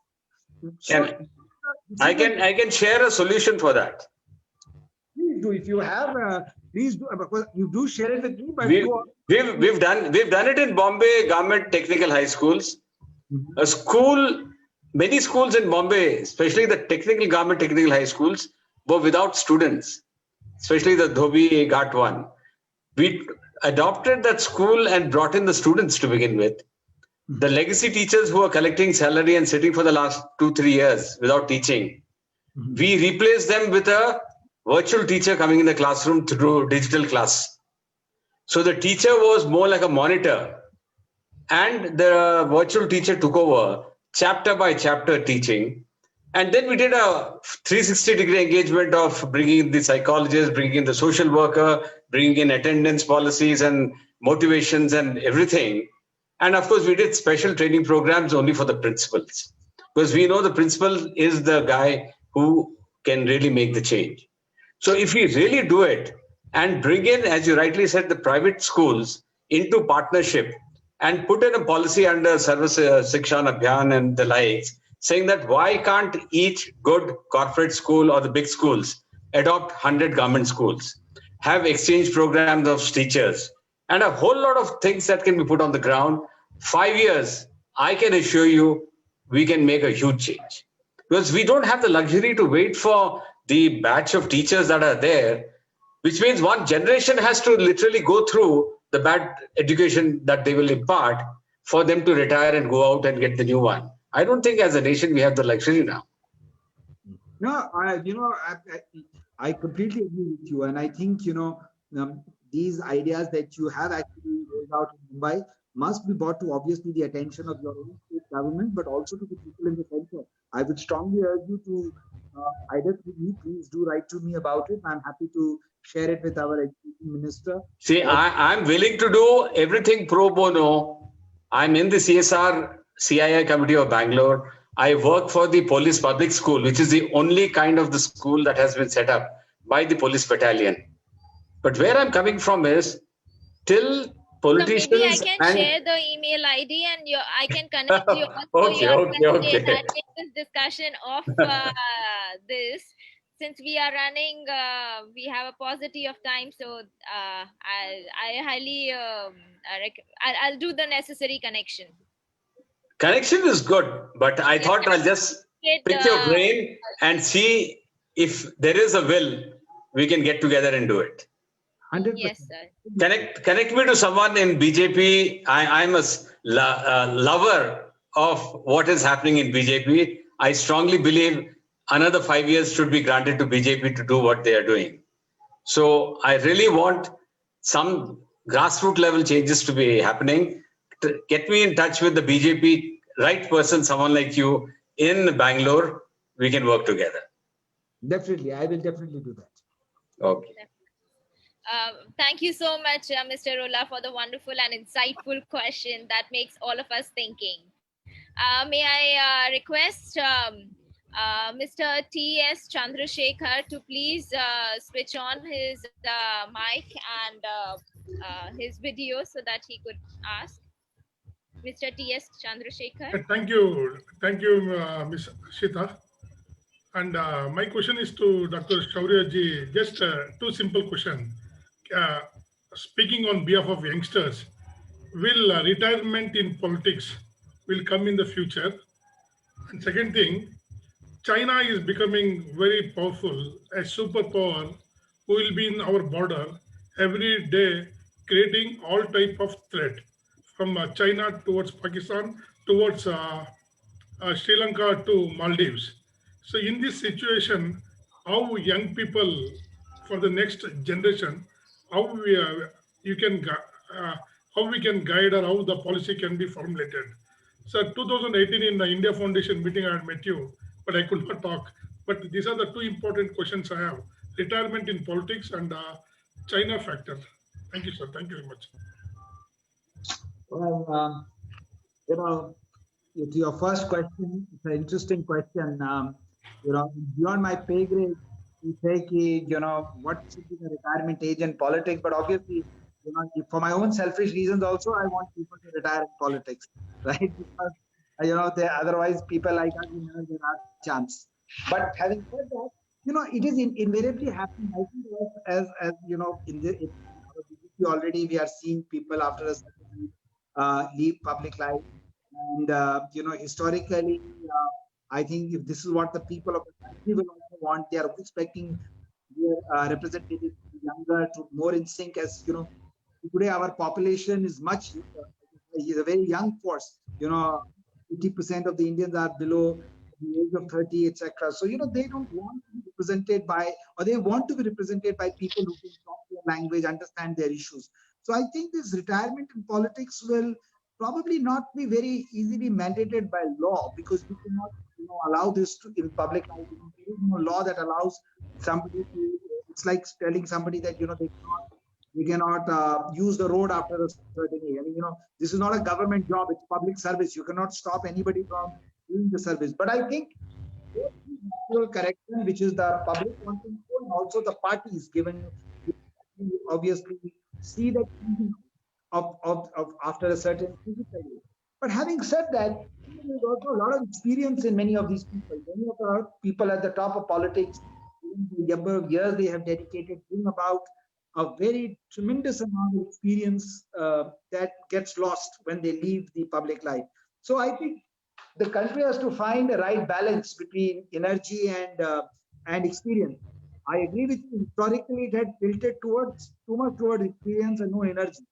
So, I can share a solution for that. Please do. If you have, please do. Because you do share it with me. But we've done it in Bombay Government Technical High Schools. Many schools in Bombay, especially the government technical high schools, were without students, especially the Dhobi Ghat one. We adopted that school and brought in the students to begin with. The legacy teachers who are collecting salary and sitting for the last 2-3 years without teaching, we replaced them with a virtual teacher coming in the classroom through digital class. So the teacher was more like a monitor, and the virtual teacher took over chapter by chapter teaching. And then we did a 360-degree engagement of bringing in the psychologist, bringing in the social worker, bringing in attendance policies and motivations and everything. And of course, we did special training programs only for the principals, because we know the principal is the guy who can really make the change. So if we really do it and bring in, as you rightly said, the private schools into partnership and put in a policy under Service Shikshan Abhiyan and the likes, saying that why can't each good corporate school or the big schools adopt 100 government schools, have exchange programs of teachers, and a whole lot of things that can be put on the ground. 5 years, I can assure you, we can make a huge change. Because we don't have the luxury to wait for the batch of teachers that are there. which means one generation has to literally go through the bad education that they will impart for them to retire and go out and get the new one. I don't think as a nation we have the luxury now. No, I completely agree with you. And I think, these ideas that you have actually rolled out in Mumbai must be brought to obviously the attention of your own state government, but also to the people in the center. I would strongly urge you to either to me, please do write to me about it. I'm happy to share it with our education minister. See, I'm willing to do everything pro bono. I'm in the CSR CII committee of Bangalore. I work for the police public school, which is the only kind of the school that has been set up by the police battalion. But where I'm coming from is, till politicians. So maybe I can share the email ID and I can connect you. Okay. That makes this discussion of this. Since we are running, we have a paucity of time, so I highly I'll do the necessary connection. Connection is good, but I thought I'll just pick your brain and see if there is a will, we can get together and do it. 100%. Yes, sir. Connect me to someone in BJP. I'm a lover of what is happening in BJP. I strongly believe another 5 years should be granted to BJP to do what they are doing. So I really want some grassroots level changes to be happening. Get me in touch with the BJP right person, someone like you in Bangalore. We can work together. Definitely, I will definitely do that. Okay. Thank you so much, Mr. Rola, for the wonderful and insightful question that makes all of us thinking. May I request Mr. T.S. Chandrasekhar to please switch on his mic and his video so that he could ask. Mr. T.S. Chandrasekhar. Thank you, Ms. Shita. And my question is to Dr. Shaurya ji. Just two simple questions. Speaking on behalf of youngsters, will retirement in politics will come in the future? And second thing, China is becoming very powerful, a superpower who will be in our border every day, creating all type of threat from China towards Pakistan, towards Sri Lanka to Maldives. So in this situation, how young people for the next generation, how we can guide or how the policy can be formulated. So 2018 in the India Foundation meeting, I had met you, but I could not talk. But these are the two important questions I have: retirement in politics and China factor. Thank you, sir. Thank you very much. Well, to your first question, it's an interesting question. Beyond my pay grade, you say, what should be the retirement age in politics? But obviously, for my own selfish reasons also, I want people to retire in politics, right? Because, otherwise people like us will never get our chance. But having said that, it is invariably happening. I think as in the already we are seeing people after a certain leave public life, and historically, I think if this is what the people of the country will also want, they are expecting their representatives to be younger, to more in sync. As today our population is is a very young force. 50% of the Indians are below the age of 30, etc. So they don't want to be represented by, or they want to be represented by people who can talk their language, understand their issues. So I think this retirement in politics will probably not be very easily mandated by law, because we cannot allow this in public life. There is no law that allows somebody to. It's like telling somebody that they cannot use the road after a certain age. I mean, this is not a government job; it's public service. You cannot stop anybody from doing the service. But I think natural correction, which is the public wanting to, and also the parties given, obviously see that of after a certain physical age. But having said that, there's also a lot of experience in many of these people. Many of the people at the top of politics, the number of years they have dedicated, bring about a very tremendous amount of experience that gets lost when they leave the public life. So I think the country has to find the right balance between energy and experience. I agree with you. Historically, it had tilted towards too much towards experience and no energy.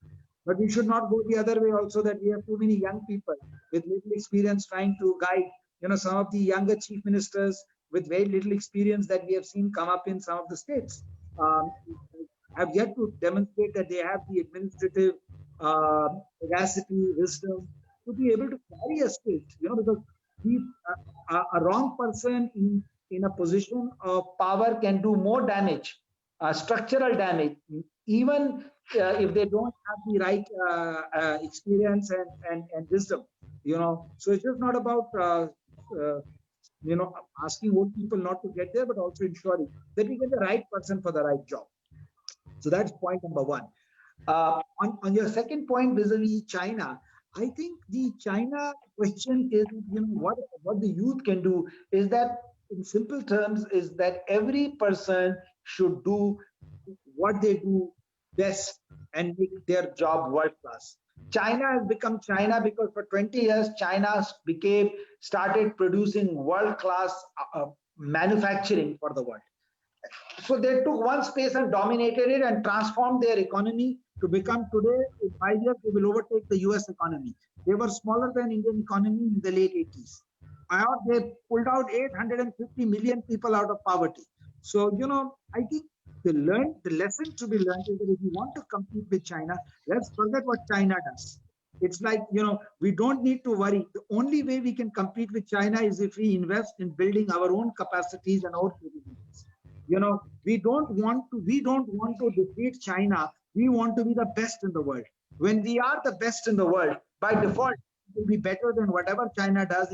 But we should not go the other way also, that we have too many young people with little experience trying to guide, some of the younger chief ministers with very little experience that we have seen come up in some of the states, um, have yet to demonstrate that they have the administrative sagacity, wisdom to be able to carry a state, because we, a wrong person in a position of power can do more damage, structural damage, even if they don't have the right experience and wisdom, So it's just not about, uh, asking old people not to get there, but also ensuring that we get the right person for the right job. So that's point number one. On your second point vis-a-vis China, I think the China question is, what the youth can do is that, in simple terms, is that every person should do what they do best and make their job world class. China has become China because for 20 years, China started producing world class manufacturing for the world. So they took one space and dominated it and transformed their economy to become today, in 5 years, they will overtake the US economy. They were smaller than Indian economy in the late 80s. They pulled out 850 million people out of poverty. So, I think the lesson to be learned is that if you want to compete with China, let's forget what China does. It's like, we don't need to worry. The only way we can compete with China is if we invest in building our own capacities and our capabilities. We don't want to defeat China. We want to be the best in the world. When we are the best in the world, by default, it will be better than whatever China does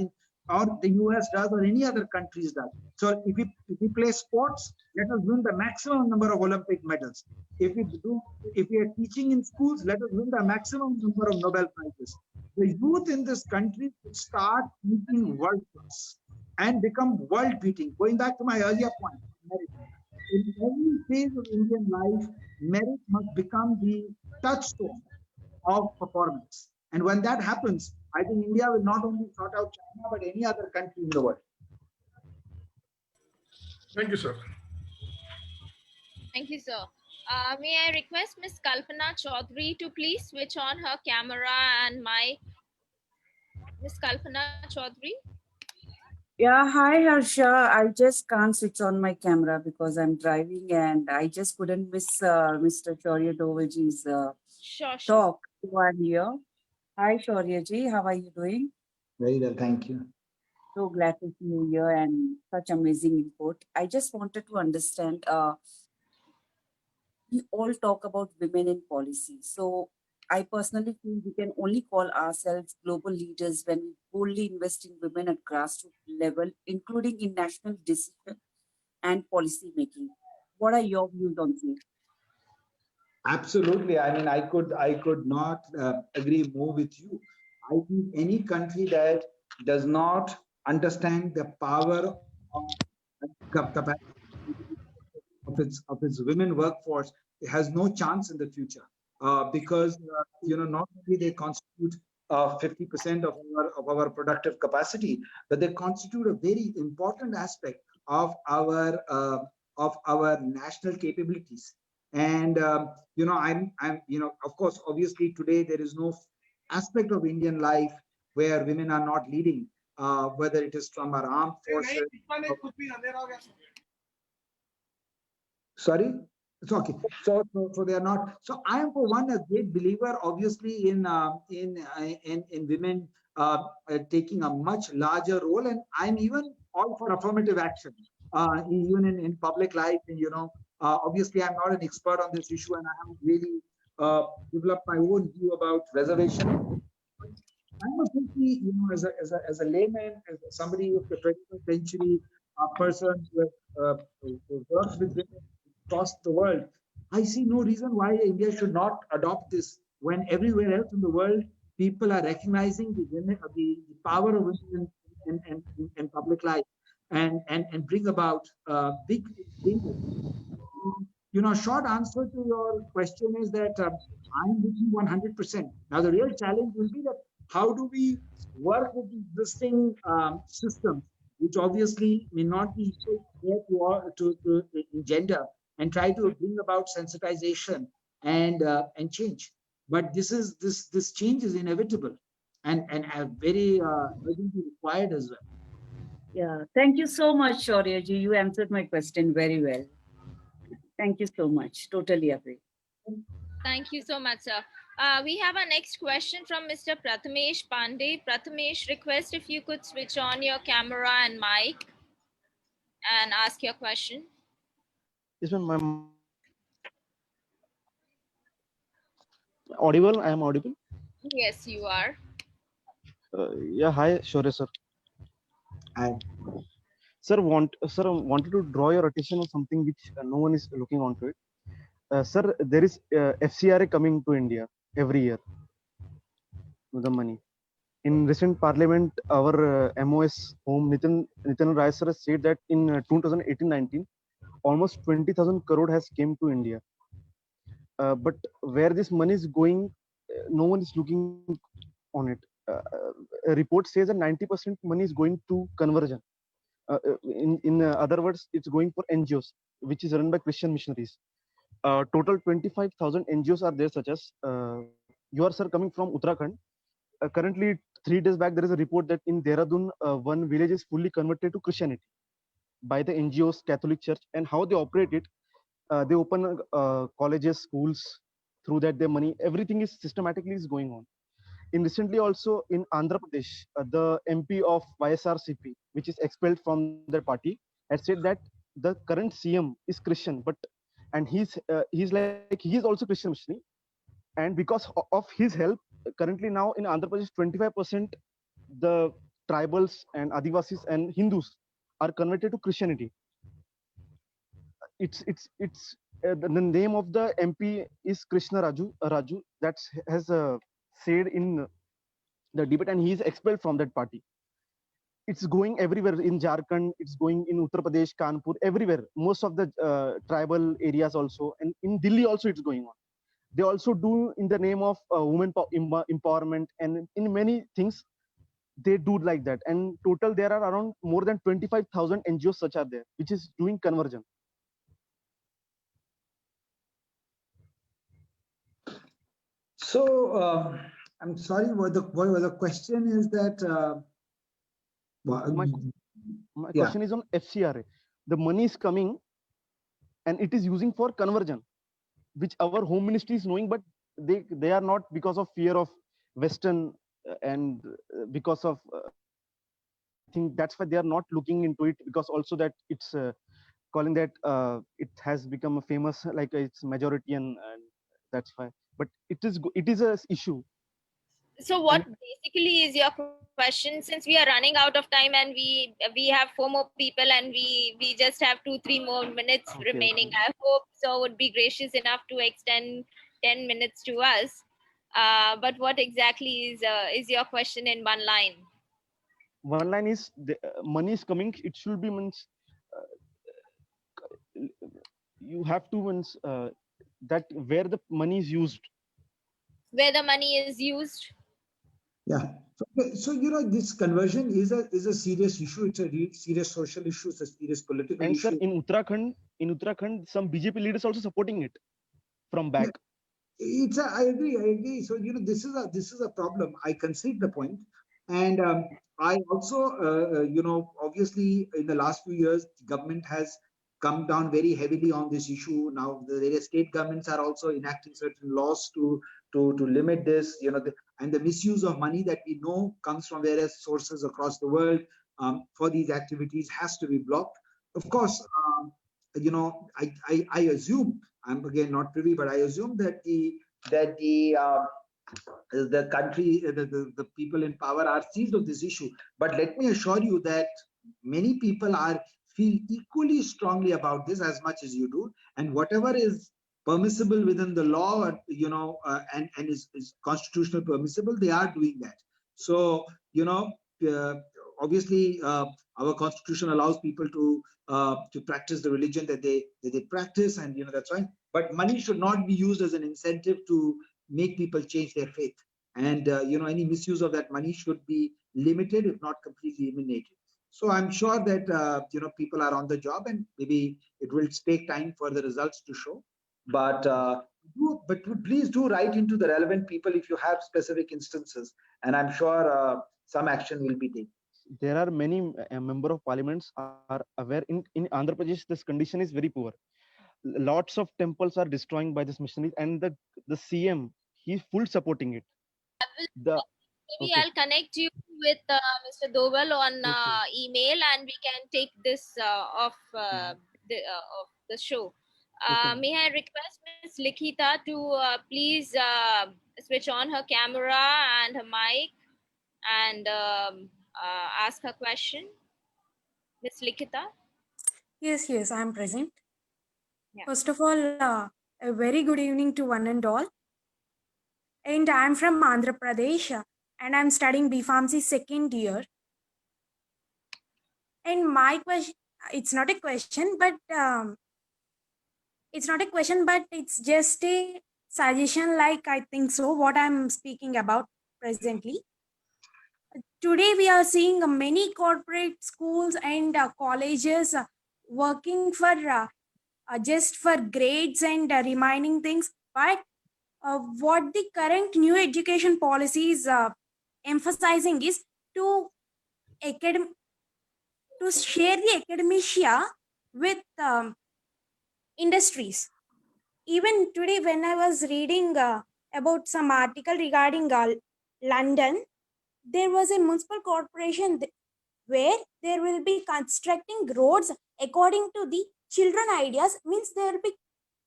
or the US does or any other countries does. So if we play sports, let us win the maximum number of Olympic medals. If we are teaching in schools, let us win the maximum number of Nobel Prizes. The youth in this country should start thinking world class and become world beating. Going back to my earlier point, merit. In every phase of Indian life, merit must become the touchstone of performance. And when that happens, I think India will not only sort out China, but any other country in the world. Thank you, sir. Thank you, sir. May I request Ms. Kalpana Chaudhary to please switch on her camera and mic? Ms. Kalpana Chaudhary? Yeah, hi Harsha. I just can't switch on my camera because I'm driving and I just couldn't miss Mr. Shaurya Dovalji's talk. So I'm here. Hi Shaurya ji, how are you doing? Very well, thank you. So glad to see you here and such amazing input. I just wanted to understand, we all talk about women in policy. So I personally feel we can only call ourselves global leaders when we boldly invest in women at grassroots level, including in national decision and policy making. What are your views on this? Absolutely. I mean, I could not agree more with you. I think any country that does not understand the power of capacity of its women workforce has no chance in the future, because not only they constitute 50% of our productive capacity, but they constitute a very important aspect of our national capabilities. And I'm of course, obviously today there is no aspect of Indian life where women are not leading, whether it is from our armed forces. Sorry, it's okay. So they are not. So I am, for one, a great believer, obviously, in women taking a much larger role, and I'm even all for affirmative action, even in public life. And obviously, I'm not an expert on this issue, and I haven't really developed my own view about reservation. I'm a pretty, as a layman, as somebody of the 21st century, person who works with women across the world, I see no reason why India should not adopt this when everywhere else in the world people are recognizing the power of women in public life and bring about big changes. Short answer to your question is that I'm with you 100%. Now, the real challenge will be that how do we work with the existing systems which obviously may not be equal to in gender, and try to bring about sensitization and change. But this change is inevitable and very urgently required as well. Yeah, thank you so much, Shaurya ji. You answered my question very well. Thank you so much. Totally agree. Thank you so much, sir. We have our next question from Mr. Prathamesh Pandey. Prathamesh, request if you could switch on your camera and mic and ask your question. Yes, ma'am. I'm audible. I am audible. Yes, you are. Yeah. Hi, Shaurya sir. Sir, wanted to draw your attention on something which no one is looking onto it. Sir, there is FCRA coming to India every year with the money. In recent Parliament, our MOS home Nitin Rai sir has said that in 2018-19, almost 20,000 crore has came to India. But where this money is going, no one is looking on it. A report says that 90% money is going to conversion. In other words, it's going for NGOs, which is run by Christian missionaries. Total 25,000 NGOs are there, such as you are, sir, coming from Uttarakhand. Currently, 3 days back, there is a report that in Dehradun, one village is fully converted to Christianity by the NGOs, Catholic Church, and how they operate it. They open colleges, schools, through that their money, everything is systematically is going on. In recently also in Andhra Pradesh, the MP of YSRCP, which is expelled from their party, had said that the current CM is Christian, but and he's also Christian missionary, and because of his help, currently now in Andhra Pradesh, 25% the tribals and Adivasis and Hindus are converted to Christianity. The name of the MP is Krishna Raju that has said in the debate, and he is expelled from that party. It's going everywhere in Jharkhand, it's going in Uttar Pradesh, Kanpur, everywhere. Most of the tribal areas also, and in Delhi also it's going on. They also do in the name of women empowerment, and in many things they do like that. And total there are around more than 25,000 NGOs such are there, which is doing conversion. So I'm sorry, what the question is that My question is on FCRA. The money is coming and it is using for conversion, which our home ministry is knowing, but they are not, because of fear of Western and because of I think that's why they are not looking into it, because also that it's calling that it has become a famous, like it's majority, and that's why. But it is a issue. So what basically is your question? Since we are running out of time and we have 4 more people and we just have 2-3 more minutes remaining. I hope so would be gracious enough to extend 10 minutes to us. But what exactly is your question in one line? One line is the money is coming. It should be means you have to means that where the money is used. Where the money is used. Yeah. So this conversion is a serious issue. It's a serious social issue. It's a serious political and issue. Sir, in Uttarakhand, some BJP leaders also supporting it from back. Yeah. I agree. So this is a problem. I concede the point, and I also obviously in the last few years, the government has come down very heavily on this issue. Now the various state governments are also enacting certain laws to limit this. And the misuse of money that we know comes from various sources across the world for these activities has to be blocked. Of course, I assume, I'm again not privy, but I assume that the country, the people in power are seized of this issue. But let me assure you that many people feel equally strongly about this as much as you do, and whatever is permissible within the law, and is constitutional permissible, they are doing that. So obviously our constitution allows people to practice the religion that they practice, and that's fine. But money should not be used as an incentive to make people change their faith, and any misuse of that money should be limited, if not completely eliminated. So I'm sure that people are on the job, and maybe it will take time for the results to show. But please do write into the relevant people if you have specific instances, and I'm sure some action will be taken. There are many member of parliaments are aware. In Andhra Pradesh, this condition is very poor. Lots of temples are destroying by this missionaries, and the CM, he's full supporting it. Maybe I'll connect you with Mr. Doval on email, and we can take this off the show. May I request Ms. Likhita to please switch on her camera and her mic and ask her question? Ms. Likhita? Yes, I am present. Yeah. First of all, a very good evening to one and all. And I am from Andhra Pradesh, and I am studying B.Pharmacy second year. And my question, it's not a question, but it's just a suggestion, like I think so, what I'm speaking about presently. Today we are seeing many corporate schools and colleges working for just for grades and reminding things, but what the current new education policy is emphasizing is to share the academia with industries. Even today, when I was reading about some article regarding London, there was a municipal corporation where they will be constructing roads according to the children ideas, means they will be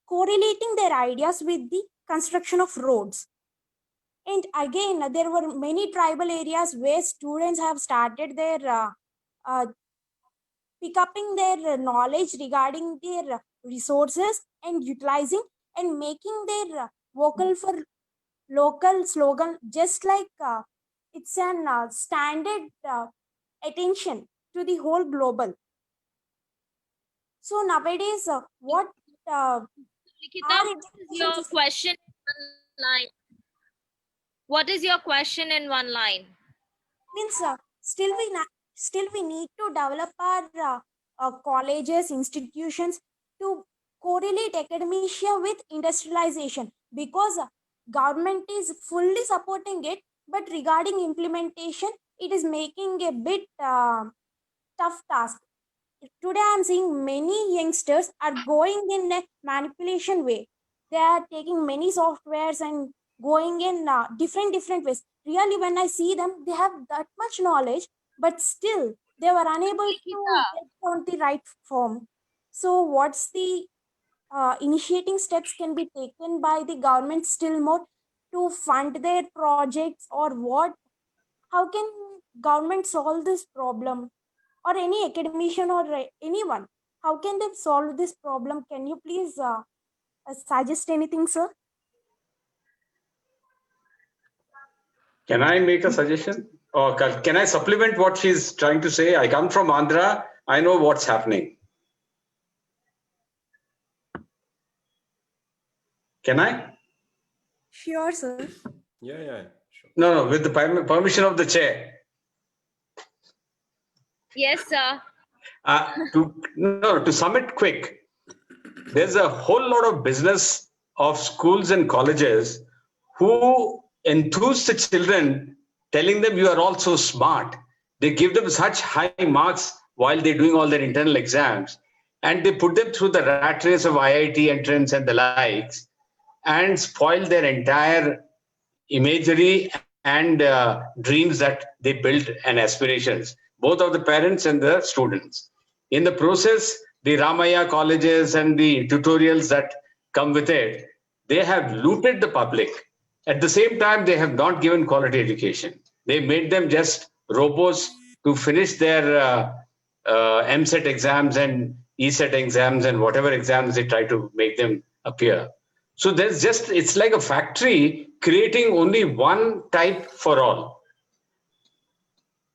correlating their ideas with the construction of roads. And again, there were many tribal areas where students have started their pick upping their knowledge regarding their resources and utilizing and making their vocal for local slogan, just like it's an standard attention to the whole global. So nowadays, what Likhita, what is your question in one line? What is your question in one line? Means still we need to develop our colleges, institutions to correlate academia with industrialization, because government is fully supporting it, but regarding implementation, it is making a bit tough task. Today I am seeing many youngsters are going in a manipulation way. They are taking many softwares and going in different ways. Really, when I see them, they have that much knowledge, but still they were unable to get on the right form. So what's the initiating steps can be taken by the government still more to fund their projects, or what? How can government solve this problem, or any academician or anyone? How can they solve this problem? Can you please suggest anything, sir? Can I make a suggestion? Or can I supplement what she's trying to say? I come from Andhra. I know what's happening. Can I? Sure, sir. Yeah, sure. No, with the permission of the chair. Yes, sir. To sum it quick, there's a whole lot of business of schools and colleges who enthuse the children, telling them you are all so smart. They give them such high marks while they're doing all their internal exams, and they put them through the rat race of IIT entrance and the likes, and spoil their entire imagery and dreams that they built and aspirations, both of the parents and the students. In the process, the Ramaya colleges and the tutorials that come with it, they have looted the public. At the same time, they have not given quality education. They made them just robots to finish their MSET exams and ESET exams and whatever exams they try to make them appear. So it's like a factory creating only one type for all.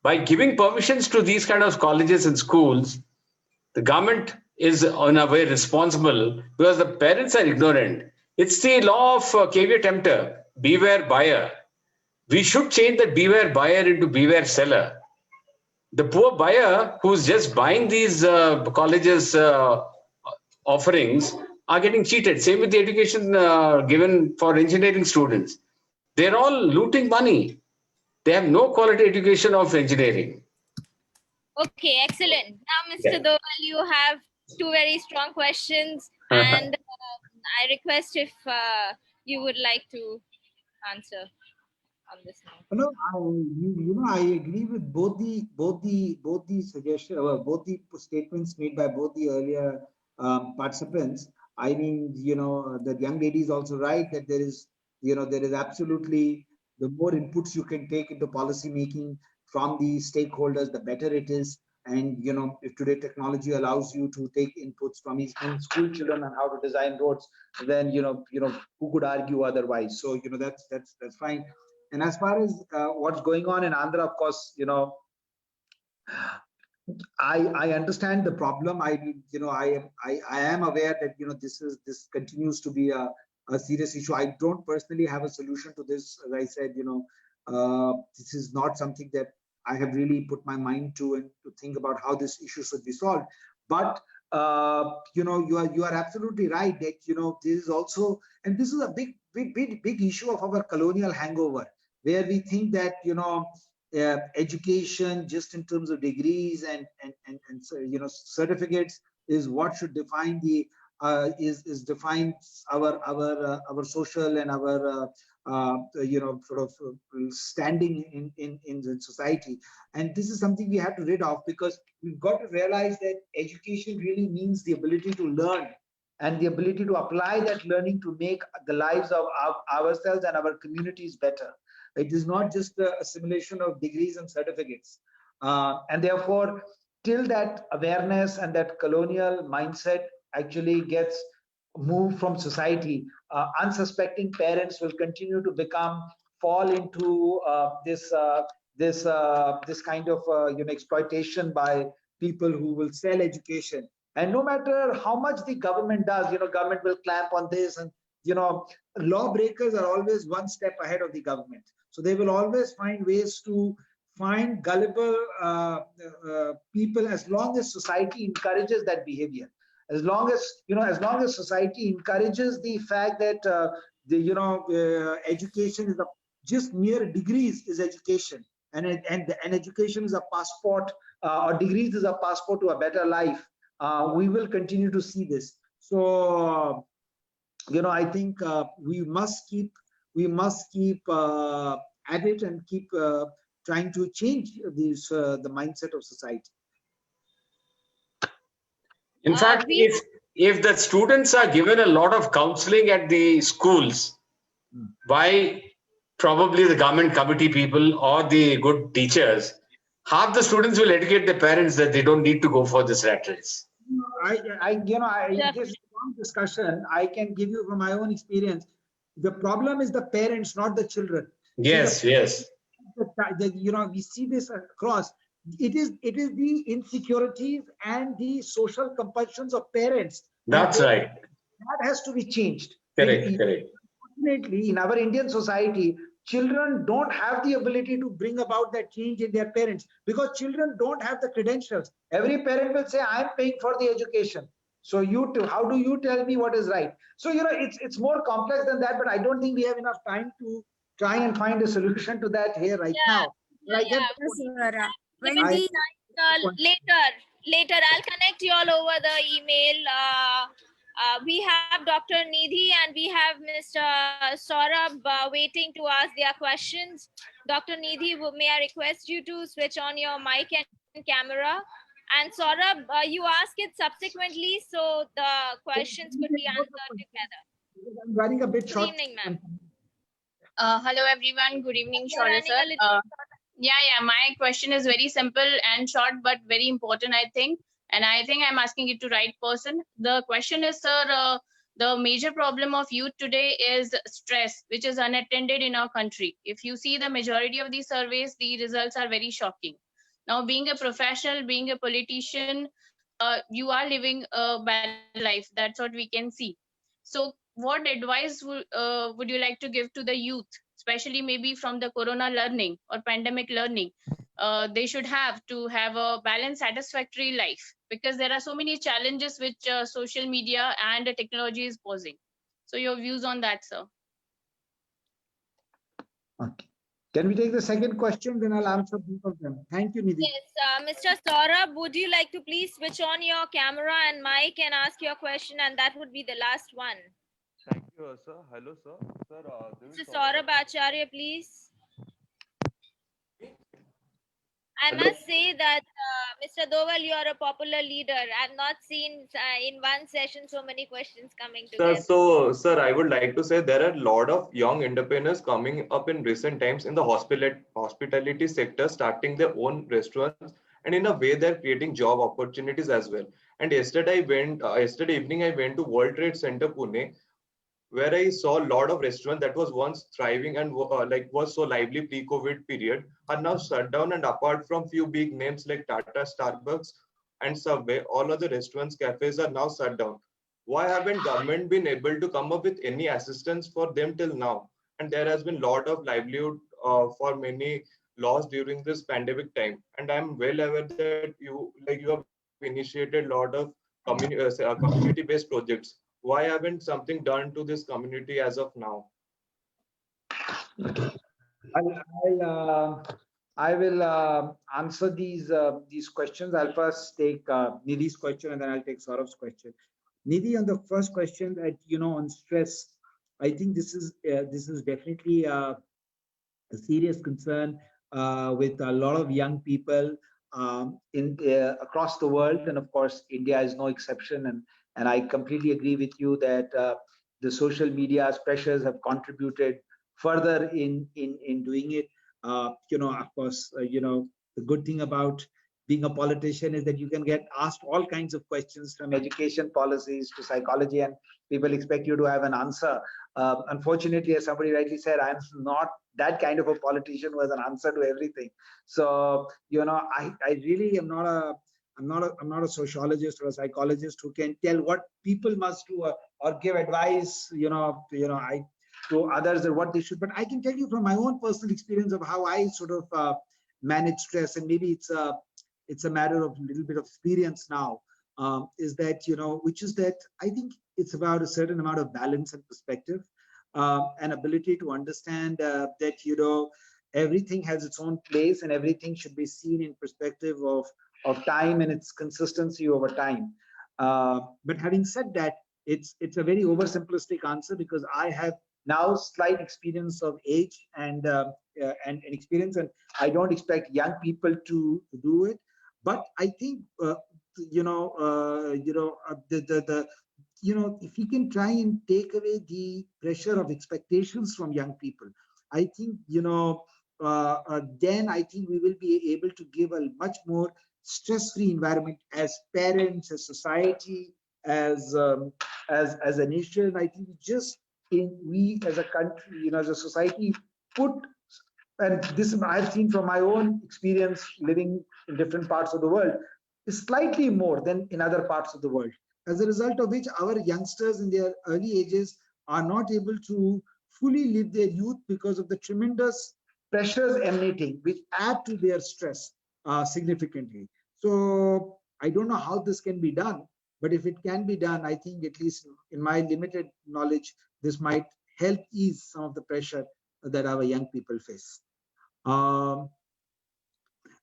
By giving permissions to these kind of colleges and schools, the government is in a way responsible, because the parents are ignorant. It's the law of caveat emptor, beware buyer. We should change that beware buyer into beware seller. the poor buyer who's just buying these colleges offerings are getting cheated. Same with the education given for engineering students. They're all looting money. They have no quality education of engineering. Okay, excellent. Now, Mr. Yeah. Doval, you have two very strong questions, and I request if you would like to answer on this now. No, I agree with both the suggestion, both the statements made by both the earlier participants. I mean, the young lady is also right that there is absolutely, the more inputs you can take into policy making from the stakeholders, the better it is. And if today technology allows you to take inputs from even school children on how to design roads, then who could argue otherwise? So that's fine. And as far as what's going on in Andhra, of course, I understand the problem. I am aware that this continues to be a serious issue. I don't personally have a solution to this. As I said, this is not something that I have really put my mind to and to think about how this issue should be solved. But you are absolutely right that this is also, and this is a big issue of our colonial hangover, where we think that education just in terms of degrees and certificates is what should define the defines our social and our sort of standing in society. And this is something we have to rid of, because we've got to realize that education really means the ability to learn and the ability to apply that learning to make the lives of ourselves and our communities better. It is not just a assimilation of degrees and certificates. And therefore, till that awareness and that colonial mindset actually gets moved from society, unsuspecting parents will continue to fall into this kind of exploitation by people who will sell education. And no matter how much the government does, government will clamp on this, and lawbreakers are always one step ahead of the government. So they will always find ways to find gullible people, as long as society encourages that behavior. As long as society encourages the fact that education is just mere degrees is education, and education is a passport, or degrees is a passport to a better life, we will continue to see this. So I think we must keep at it and keep trying to change the mindset of society. In fact, if the students are given a lot of counseling at the schools by probably the government committee people or the good teachers, half the students will educate their parents that they don't need to go for this rat race. This long discussion, I can give you from my own experience. The problem is the parents, not the children. Yes, yes. We see this across. It is the insecurities and the social compulsions of parents. That's right. That has to be changed. Correct. Unfortunately, in our Indian society, children don't have the ability to bring about that change in their parents, because children don't have the credentials. Every parent will say, I'm paying for the education. So how do you tell me what is right? So, it's more complex than that, but I don't think we have enough time to try and find a solution to that here now. Later, I'll connect you all over the email. We have Dr. Nidhi and we have Mr. Saurabh waiting to ask their questions. Dr. Nidhi, may I request you to switch on your mic and camera? And Saurabh, you ask it subsequently, so the questions could be answered together. I'm running a bit short. Good evening, ma'am. Hello, everyone. Good evening, Shaurya sir. My question is very simple and short, but very important, I think. And I think I'm asking it to right person. The question is, sir, the major problem of youth today is stress, which is unattended in our country. If you see the majority of these surveys, the results are very shocking. Now, being a professional, being a politician, you are living a bad life. That's what we can see. So what advice would you like to give to the youth, especially maybe from the corona learning or pandemic learning, they should have to have a balanced, satisfactory life, because there are so many challenges which social media and technology is posing. So your views on that, sir? Okay. Can we take the second question? Then I'll answer both of them. Thank you, Nidhi. Yes, Mr. Saurabh, would you like to please switch on your camera and mic and ask your question? And that would be the last one. Thank you, sir. Hello, sir. Sir, this Mr. is Saurabh Acharya, please. I Hello. must say that Mr. Doval, you are a popular leader. I've not seen in one session so many questions coming Sir, together. so, sir, I would like to say there are a lot of young entrepreneurs coming up in recent times in the hospitality sector, starting their own restaurants, and in a way they're creating job opportunities as well. And yesterday evening, I went to World Trade Center, Pune, where I saw a lot of restaurants that was once thriving and like was so lively pre-COVID period are now shut down. And apart from few big names like Tata, Starbucks, and Subway, all other restaurants, cafes are now shut down. Why haven't government been able to come up with any assistance for them till now? And there has been lot of livelihood for many lost during this pandemic time. And I'm well aware that you have initiated a lot of community-based projects. Why haven't something done to this community as of now? I will answer these questions. I'll first take Nidhi's question and then I'll take Saurav's question. Nidhi, on the first question that on stress, I think this is definitely a serious concern with a lot of young people in across the world, and of course India is no exception. And I completely agree with you that the social media's pressures have contributed further in doing it. Of course, the good thing about being a politician is that you can get asked all kinds of questions, from education policies to psychology, and people expect you to have an answer. Unfortunately, as somebody rightly said, I'm not that kind of a politician who has an answer to everything. So I really am I'm not a sociologist or a psychologist who can tell what people must do, or give advice to others or what they should. But I can tell you from my own personal experience of how I sort of manage stress, and maybe it's a matter of a little bit of experience now, is that which is that I think it's about a certain amount of balance and perspective, and ability to understand that everything has its own place and everything should be seen in perspective of time and its consistency over time. But having said that, it's a very oversimplistic answer, because I have now slight experience of age and experience, and I don't expect young people to do it. But I think if we can try and take away the pressure of expectations from young people, I think then I think we will be able to give a much more stress-free environment as parents, as society, as a nation. I think we as a country, as a society, put, and this I've seen from my own experience living in different parts of the world, is slightly more than in other parts of the world. As a result of which, our youngsters in their early ages are not able to fully live their youth because of the tremendous pressures emanating, which add to their stress significantly. So I don't know how this can be done, but if it can be done, I think, at least in my limited knowledge, this might help ease some of the pressure that our young people face.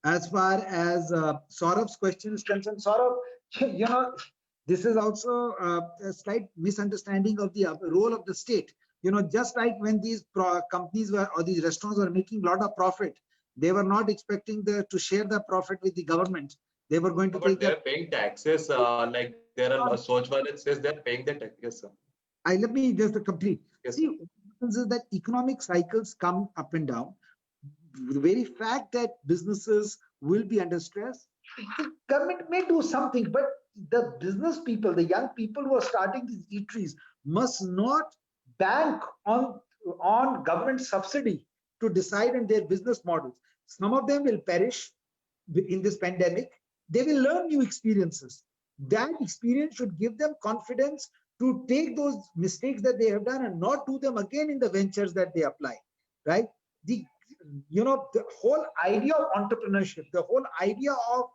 As far as Saurav's question is concerned, Saurav, this is also a slight misunderstanding of the role of the state. Just like when these companies or these restaurants were making a lot of profit, they were not expecting to share the profit with the government. They were going to take. But they're paying taxes. Like there are Swachh Bharat says they're paying the tax. Yes, sir. Let me just complete. Yes, see, what happens is that economic cycles come up and down. The very fact that businesses will be under stress, the government may do something, but the business people, the young people who are starting these eateries, must not bank on government subsidy to decide on their business models. Some of them will perish in this pandemic. They will learn new experiences. That experience should give them confidence to take those mistakes that they have done and not do them again in the ventures that they apply, right? the whole idea of entrepreneurship, the whole idea of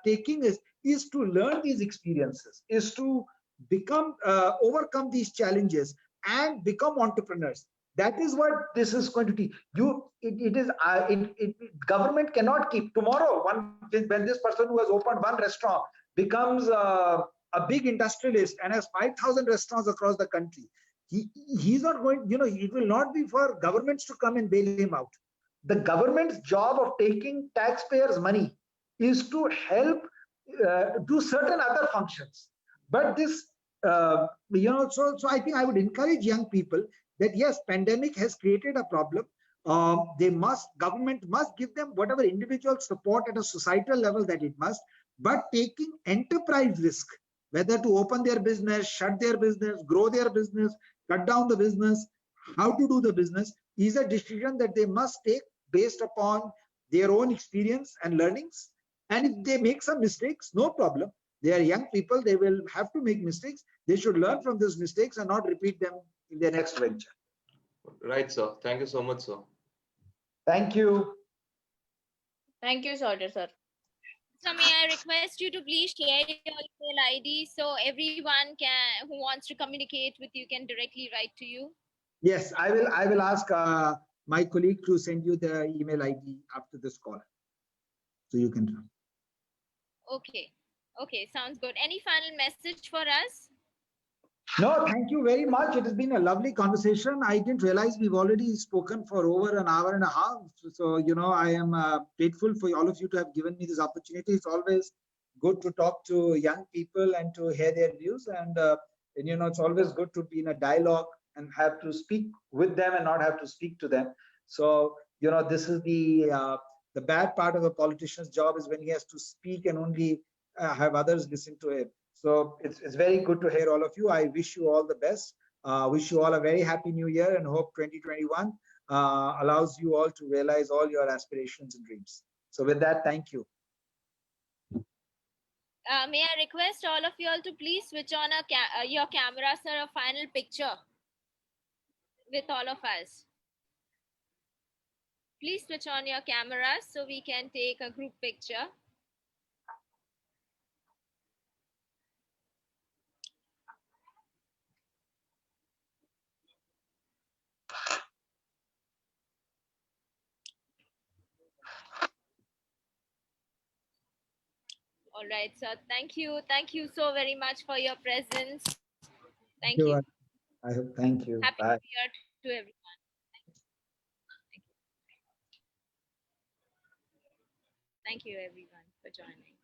taking is to learn these experiences, is to become overcome these challenges and become entrepreneurs. That is what this is going to teach you. Government cannot keep tomorrow when this person who has opened one restaurant becomes a big industrialist and has 5,000 restaurants across the country. He's not going, it will not be for governments to come and bail him out. The government's job of taking taxpayers' money is to help do certain other functions. But this, so I think I would encourage young people that yes, pandemic has created a problem. Government must give them whatever individual support at a societal level that it must, but taking enterprise risk, whether to open their business, shut their business, grow their business, cut down the business, how to do the business, is a decision that they must take based upon their own experience and learnings. And if they make some mistakes, no problem. They are young people, they will have to make mistakes. They should learn from those mistakes and not repeat them in their next venture. Right, sir. Thank you so much, sir. Thank you. Thank you, Shaurya sir. So may I request you to please share your email ID so everyone who wants to communicate with you can directly write to you? Yes, I will ask my colleague to send you the email ID after this call. So you can. Okay. Okay, sounds good. Any final message for us? No, thank you very much. It has been a lovely conversation. I didn't realize we've already spoken for over an hour and a half. So, I am grateful for all of you to have given me this opportunity. It's always good to talk to young people and to hear their views. And it's always good to be in a dialogue and have to speak with them and not have to speak to them. So, this is the bad part of a politician's job, is when he has to speak and only have others listen to him. So it's very good to hear all of you. I wish you all the best. Wish you all a very happy new year, and hope 2021 allows you all to realize all your aspirations and dreams. So with that, thank you. May I request all of you all to please switch on your cameras for a final picture with all of us. Please switch on your cameras so we can take a group picture. All right, sir. Thank you. Thank you so very much for your presence. Thank you. Thank you. Happy Bye. New Year to everyone. Thank you everyone for joining.